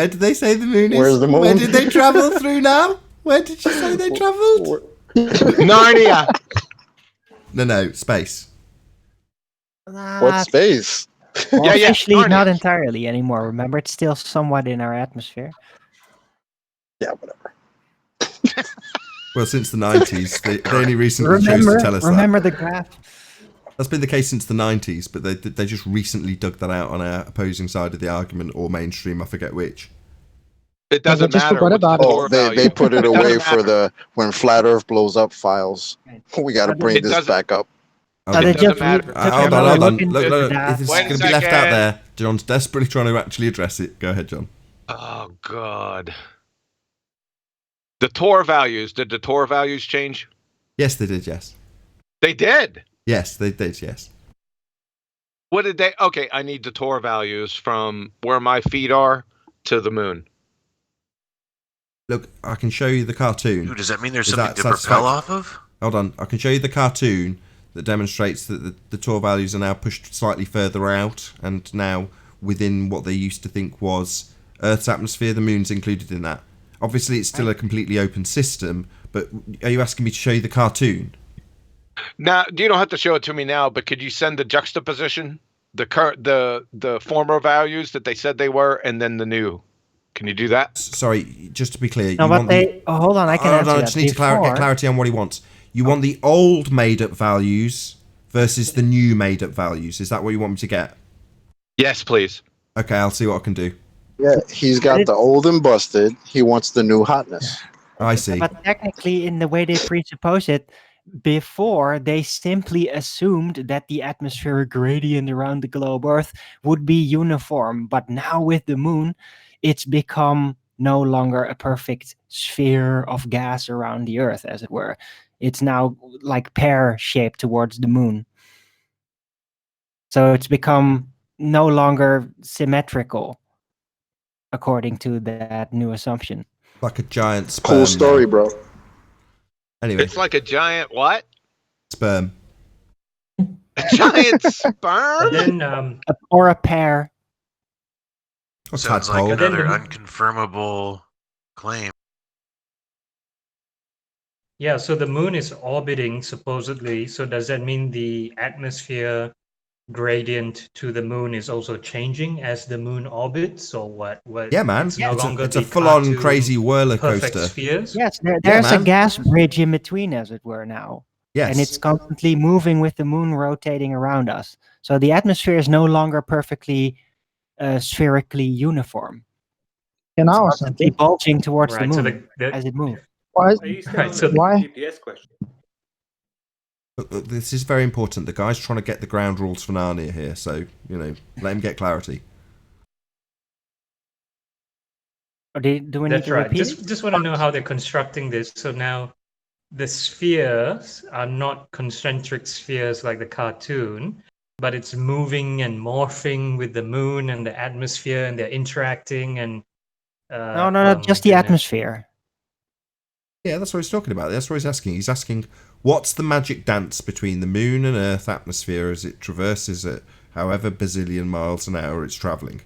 did they say the moon is? Where's the moon? Where did they travel through now? Where did you say they travelled? Narnia. No, space. what space? Well, Yeah, officially Narnia. not entirely anymore. Remember, it's still somewhat in our atmosphere. Yeah, whatever. Well, since the 90s, they only recently chose to tell us Remember that. the graph. That's been the case since the 90s, but they just recently dug that out on our opposing side of the argument, or mainstream, I forget which. It doesn't just matter. forgot What's the about it. core Oh, they value? put it doesn't away matter. for the when flat Earth blows up files. We got to It bring this doesn't- back up. So they It doesn't just matter. took Hold another on. look into Look, that. this is Wait going a to be left out second. there. John's desperately trying to actually address it. Go ahead, John. Oh God. The Tor values. Did the Tor values change? Yes, they did, yes. They did. Yes, they did, yes. What did they? Okay, I need the Tor values from where my feet are to the moon. Look, I can show you the cartoon. Ooh, does that mean there's Is something that to propel satisfactory? off of? Hold on, I can show you the cartoon that demonstrates that the Tor values are now pushed slightly further out and now within what they used to think was Earth's atmosphere. The moon's included in that. Obviously, it's still a completely open system, but are you asking me to show you the cartoon? Now, you don't have to show it to me now, but could you send the juxtaposition, the former values that they said they were, and then the new? Can you do that? Sorry, just to be clear. No, you but want they. Oh, hold on, I can answer I that. just need to get clarity on what he wants. You want the old made-up values versus the new made-up values. Is that what you want me to get? Yes, please. Okay, I'll see what I can do. Yeah, he's got the old and busted. He wants the new hotness. I see. But technically, in the way they presuppose it, before they simply assumed that the atmospheric gradient around the globe Earth would be uniform. But now with the moon, it's become no longer a perfect sphere of gas around the Earth, as it were. It's now like pear-shaped towards the moon. So it's become no longer symmetrical, according to that new assumption. Like a giant sperm. Cool story, bro. Anyway. It's like a giant what? Sperm. A giant sperm? Then, or a pear. Sounds like another unconfirmable claim. yeah, so the moon is orbiting supposedly. So does that mean the atmosphere gradient to the moon is also changing as the moon orbits, or what? Yeah, man. It's no longer it's a the full-on cartoon crazy whirler perfect coaster. spheres? Yes, there's a gas bridge in between, as it were, now. Yes. And it's constantly moving with the moon rotating around us. So the atmosphere is no longer perfectly spherically uniform. Can I It's constantly bulging towards the Right, moon so the- as it moves. Why? Right, so Why? GPS question. Look, this is very important. The guy's trying to get the ground rules for Narnia here, so, let him get clarity. Or do we need That's to right. repeat it? Just want to know how they're constructing this. So now the spheres are not concentric spheres like the cartoon, but it's moving and morphing with the moon and the atmosphere, and they're interacting and No, just the atmosphere. Yeah, that's what he's talking about. That's what he's asking. He's asking, what's the magic dance between the moon and Earth atmosphere as it traverses at however bazillion miles an hour it's traveling?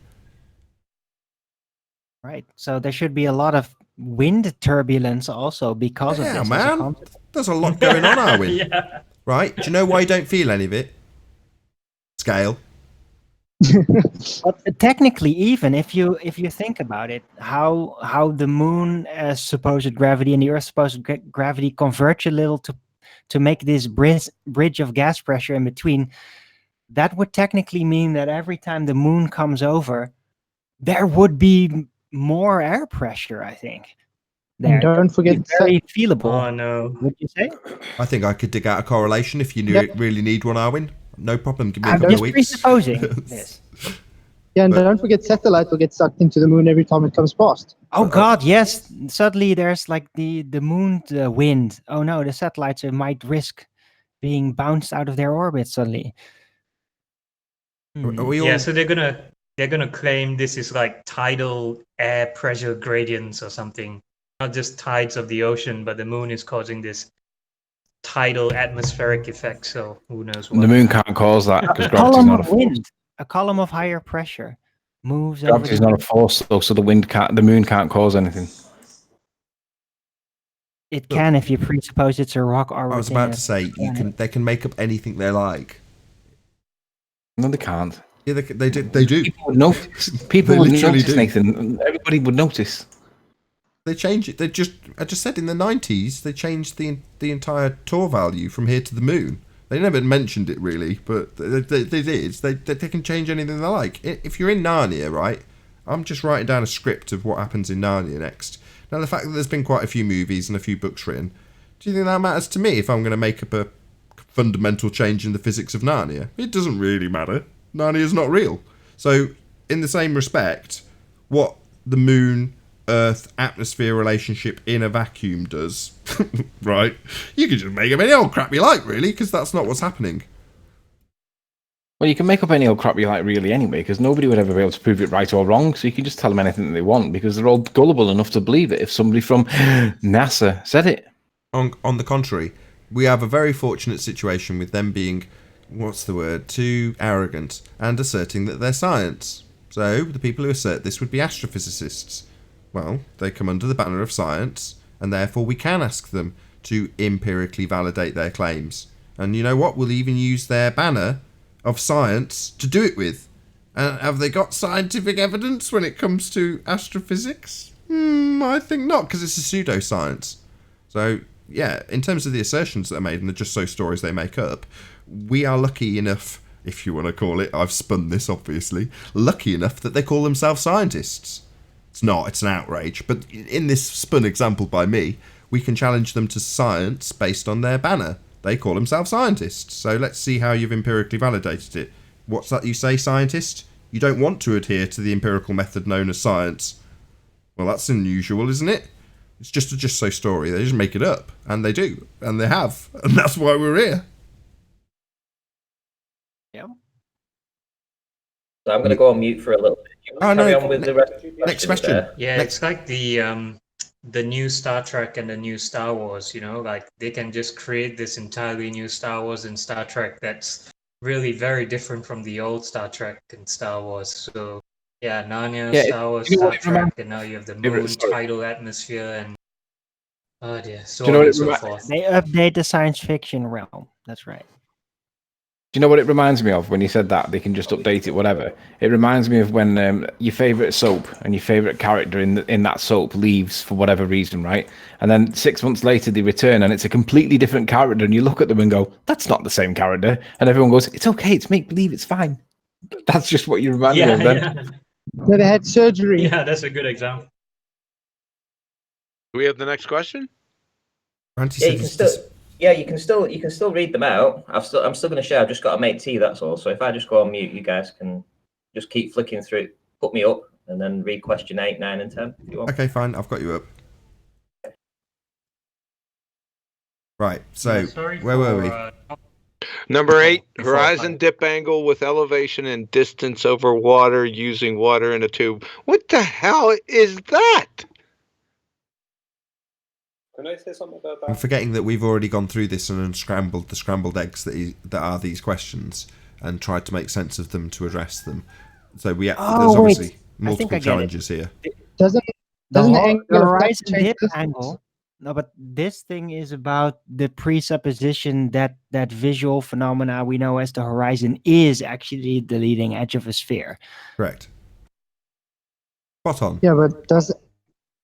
Right. So there should be a lot of wind turbulence also because of this. Yeah, as a man. concept. There's a lot going on, Arwin. Yeah. Right? Do you know why you don't feel any of it? Scale. But technically, even if you think about it, how the moon supposed gravity and the Earth's supposed gravity converge a little to make this bridge of gas pressure in between, that would technically mean that every time the moon comes over, there would be more air pressure, I think. And don't forget very feelable. Oh no. Would you say? I think I could dig out a correlation if you really need one, Arwin. No problem. Give me a I'm couple of just weeks. presupposing this. Yeah, and don't forget satellite will get sucked into the moon every time it comes past. Oh God, yes. Suddenly there's like the moon wind. Oh no, the satellites might risk being bounced out of their orbit suddenly. Are we all... Yeah, so they're gonna claim this is like tidal air pressure gradients or something. Not just tides of the ocean, but the moon is causing this tidal atmospheric effect. So who knows what? The moon can't cause that because A gravity's column not a of force. wind, a column of higher pressure moves Gravity's over. not a force, though, so the moon can't cause anything. It can if you presuppose it's a rock orbiting. I was about to say they can make up anything they like. No, they can't. Yeah, they do. People would notice. People They would literally notice, do. Nathan. Everybody would notice. They change it. I just said in the 90s they changed the entire Tor value from here to the moon. They never mentioned it really, but they did. They can change anything they like. If you're in Narnia, right? I'm just writing down a script of what happens in Narnia next. Now the fact that there's been quite a few movies and a few books written, do you think that matters to me if I'm going to make up a fundamental change in the physics of Narnia? It doesn't really matter. Narnia's not real. So in the same respect, what the moon Earth atmosphere relationship in a vacuum does, right? You can just make up any old crap you like, really, because that's not what's happening. Well, you can make up any old crap you like, really, anyway, because nobody would ever be able to prove it right or wrong. So you can just tell them anything that they want because they're all gullible enough to believe it. If somebody from NASA said it, On the contrary, we have a very fortunate situation with them being, what's the word, too arrogant and asserting that they're science. So the people who assert this would be astrophysicists. Well, they come under the banner of science, and therefore we can ask them to empirically validate their claims. And you know what? We'll even use their banner of science to do it with. And have they got scientific evidence when it comes to astrophysics? I think not, because it's a pseudoscience. So, yeah, in terms of the assertions that are made, and they're just so stories they make up, we are lucky enough, if you want to call it, I've spun this obviously, lucky enough that they call themselves scientists. It's not, it's an outrage, but in this spun example by me, we can challenge them to science based on their banner. They call themselves scientists, so let's see how you've empirically validated it. What's that you say, scientist? You don't want to adhere to the empirical method known as science. Well, that's unusual, isn't it? It's just a just so story. They just make it up, and they do, and they have, and that's why we're here. Yeah. So I'm going to go on mute for a little bit. You want to carry on with the rest of your Next questions question. there? Yeah, it's like the new Star Trek and the new Star Wars, you know, like they can just create this entirely new Star Wars and Star Trek that's really very different from the old Star Trek and Star Wars. So yeah, Narnia, Yeah, Star Wars, you know Star what it reminds- Trek, and now you have the Yeah, but moon, sorry. tidal atmosphere, and oh dear, so Do you know on what and it so remi- forth. They update the science fiction realm. That's right. Do you know what it reminds me of when you said that? They can just update it, whatever. It reminds me of when your favourite soap and your favourite character in that soap leaves for whatever reason, right? And then 6 months later they return and it's a completely different character and you look at them and go, that's not the same character. And everyone goes, it's okay, it's make-believe, it's fine. That's just what you remind me Yeah, of then. yeah, Where they had surgery. yeah, that's a good example. Do we have the next question? Ranty Yeah, said you can it's still. dis- Yeah, you can still read them out. I'm still going to share. I've just got to make tea. That's all. So if I just go on mute, you guys can just keep flicking through, put me up, and then read question 8, 9, and 10 if you want. Okay, fine, I've got you up. Right, so where were we? Number 8, Before horizon five. dip angle with elevation and distance over water using water in a tube. What the hell is that? Can I say something about that? I'm forgetting that we've already gone through this and unscrambled the scrambled eggs that are these questions and tried to make sense of them to address them. So there's obviously I think multiple I get it. challenges here. Doesn't The the whole angle of horizon change dip distance? angle. No, but this thing is about the presupposition that that visual phenomena we know as the horizon is actually the leading edge of a sphere. Correct. Spot on. Yeah, but does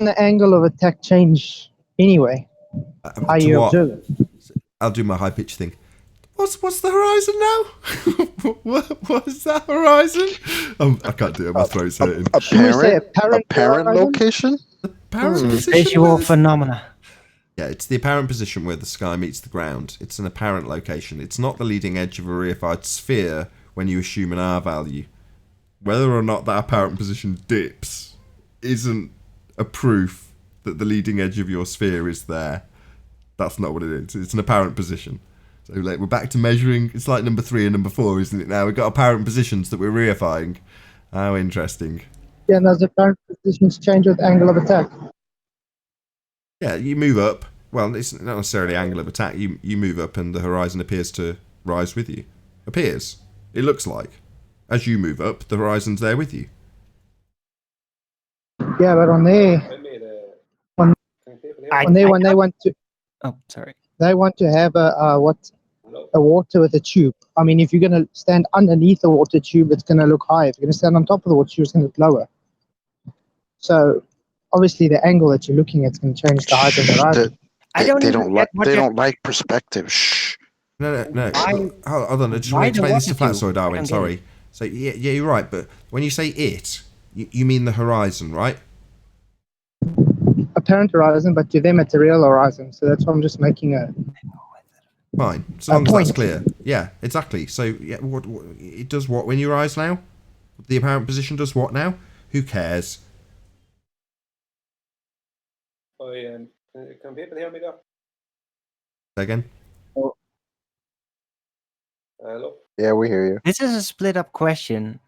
the angle of attack change anyway? How To you what? observe it? I'll do my high pitch thing. What's the horizon now? what is that horizon? I can't do it. My throat's hurting. Should we say Apparent horizon? location? Apparent position. Visual where the- phenomena. Yeah, it's the apparent position where the sky meets the ground. It's an apparent location. It's not the leading edge of a reified sphere when you assume an R value. Whether or not that apparent position dips isn't a proof that the leading edge of your sphere is there. That's not what it is. It's an apparent position. So like, we're back to measuring. It's like number 3 and number 4, isn't it now? We've got apparent positions that we're reifying. How interesting. Yeah, and does apparent positions change with angle of attack? Yeah, you move up. Well, it's not necessarily angle of attack. You move up and the horizon appears to rise with you. Appears. It looks like. As you move up, the horizon's there with you. Yeah, but on there, I made a. On- Can people hear I- me? when they want to Oh, sorry. they want to have Hello? a water with a tube. I mean, if you're going to stand underneath the water tube, it's going to look high. If you're going to stand on top of the water tube, it's going to look lower. So obviously, the angle that you're looking at is going to change the height of the horizon. They, don't they even don't get like what they you're- don't like perspective. Shh. No. Why- Hold on. I just why want to the explain this to water Flat tube? Soy I Darwin. don't get Sorry. So yeah, you're right. But when you say it, you mean the horizon, right? Apparent horizon, but to them, it's a real horizon. So that's why I'm just making a. Fine. So long as point. that's clear. Yeah, exactly. So yeah, what it does what when you rise now? The apparent position does what now? Who cares? Can people hear me now? Say again. Hello? Yeah, we hear you. This is a split up question.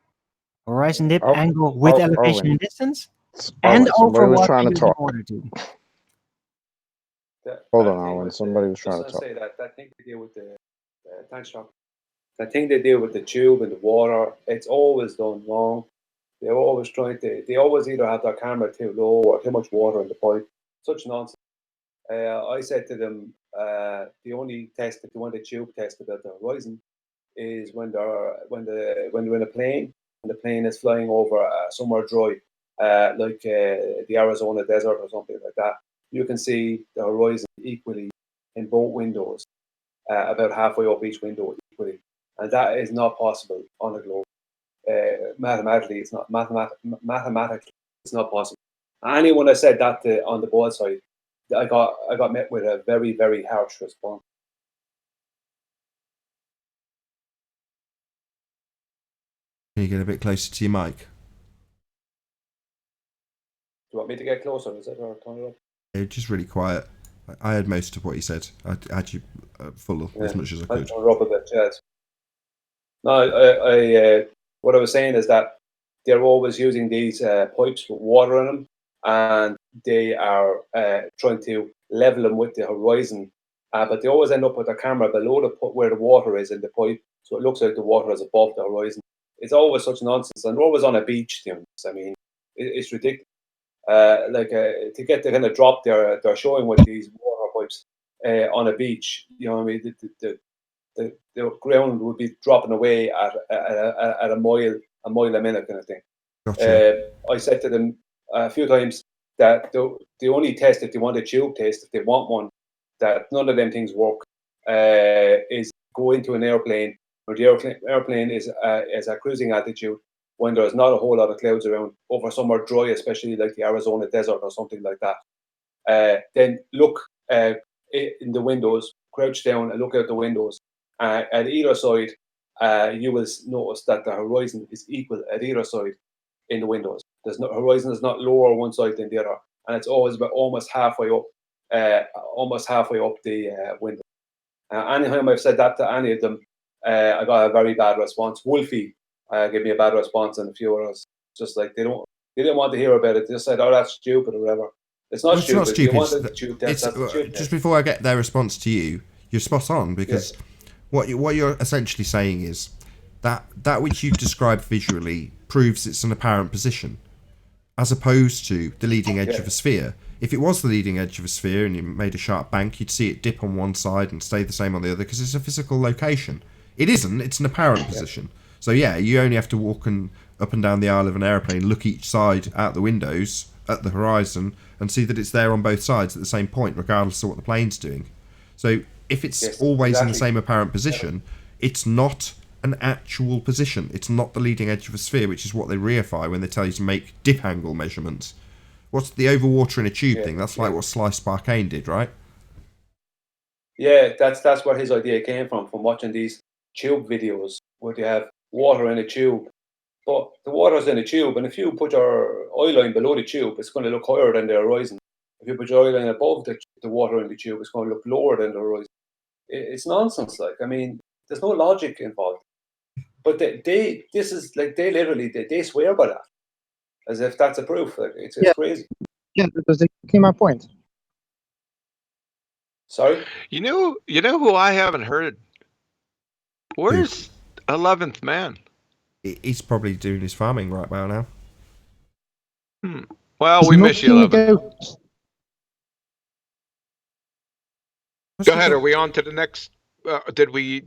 Horizon dip Oh, angle with oh, elevation Owen. and distance? All And right, somebody over was what trying to using talk. order to. Hold on, Alan. Somebody was trying to talk. Say that thing they deal with the thanks, Sean. That thing they deal with the tube and the water, it's always done wrong. They're always trying to. They always either have their camera too low or too much water in the pipe. Such nonsense. I said to them, the only test that they want a tube test about the horizon is when they're in a plane and the plane is flying over somewhere dry, like the Arizona desert or something like that. You can see the horizon equally in both windows, about halfway up each window equally, and that is not possible on a globe. Mathematically, it's not mathematically it's not possible. Anyone I said that to on the board side, I got met with a very, very harsh response. Can you get a bit closer to your mic? Do you want me to get closer? Is it or turn it up? Just really quiet. I heard most of what you said. I had you full as much as I could. Turn it up a bit, yes. No, I what I was saying is that they're always using these pipes with water in them, and they are trying to level them with the horizon, but they always end up with their camera below where the water is in the pipe, so it looks like the water is above the horizon. It's always such nonsense, and they're always on a beach. I mean, it's ridiculous. To get the kind of drop they're showing with these water pipes on a beach. You know what I mean? The ground would be dropping away at a mile a minute kind of thing. Gotcha. I said to them a few times that the only test, if they want a tube test, if they want one, that none of them things work, is go into an airplane where the airplane is at cruising altitude when there's not a whole lot of clouds around, over somewhere dry, especially like the Arizona desert or something like that. Then look in the windows, crouch down and look out the windows. At either side, you will notice that the horizon is equal at either side in the windows. Horizon is not lower on one side than the other, and it's always about almost halfway up the window. Anytime I've said that to any of them, I got a very bad response. Wolfie gave me a bad response, and a few others. Just like they didn't want to hear about it. They just said, "Oh, that's stupid" or whatever. It's not stupid. It's not stupid. You wanted the tube test, that's the tube just test. Before I get their response to you, you're spot on, because what you're essentially saying is that which you've described visually proves it's an apparent position, as opposed to the leading edge of a sphere. If it was the leading edge of a sphere and you made a sharp bank, you'd see it dip on one side and stay the same on the other, because it's a physical location. It isn't. It's an apparent position. So yeah, you only have to walk up and down the aisle of an aeroplane, look each side out the windows at the horizon, and see that it's there on both sides at the same point, regardless of what the plane's doing. So if it's always in the same apparent position, it's not an actual position. It's not the leading edge of a sphere, which is what they reify when they tell you to make dip angle measurements. What's the overwater in a tube thing? That's like what Sly Sparkane did, right? Yeah, that's where his idea came from watching these tube videos where they have water in a tube. But the water's in a tube, and if you put your oil line below the tube, it's going to look higher than the horizon. If you put your oil line above the water in the tube, it's going to look lower than the horizon. It's nonsense. Like, I mean, there's no logic involved. But they swear by that, as if that's a proof. Like, it's crazy. Yeah, because they came my point. Sorry? You know who I haven't heard? Where's 11th Man? He's probably doing his farming right about now. Well, we miss you, 11th. Go ahead. Are we on to the next? Did we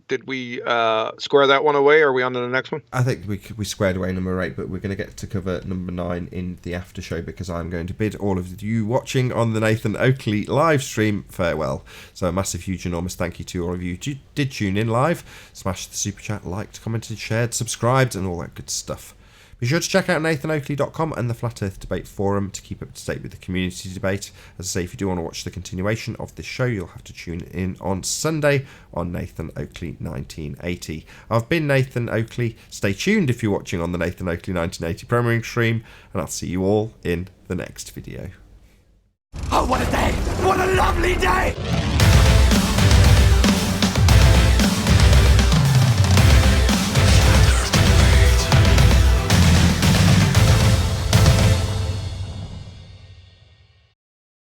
square that one away? Or are we on to the next one? I think we squared away number 8, but we're going to get to cover number 9 in the after show, because I'm going to bid all of you watching on the Nathan Oakley live stream farewell. So a massive, huge, enormous thank you to all of you who did tune in live, smashed the super chat, liked, commented, shared, subscribed, and all that good stuff. Be sure to check out nathanoakley.com and the Flat Earth Debate Forum to keep up to date with the community debate. As I say, if you do want to watch the continuation of this show, you'll have to tune in on Sunday on Nathan Oakley 1980. I've been Nathan Oakley. Stay tuned if you're watching on the Nathan Oakley 1980 premiering stream, and I'll see you all in the next video. Oh, what a day! What a lovely day!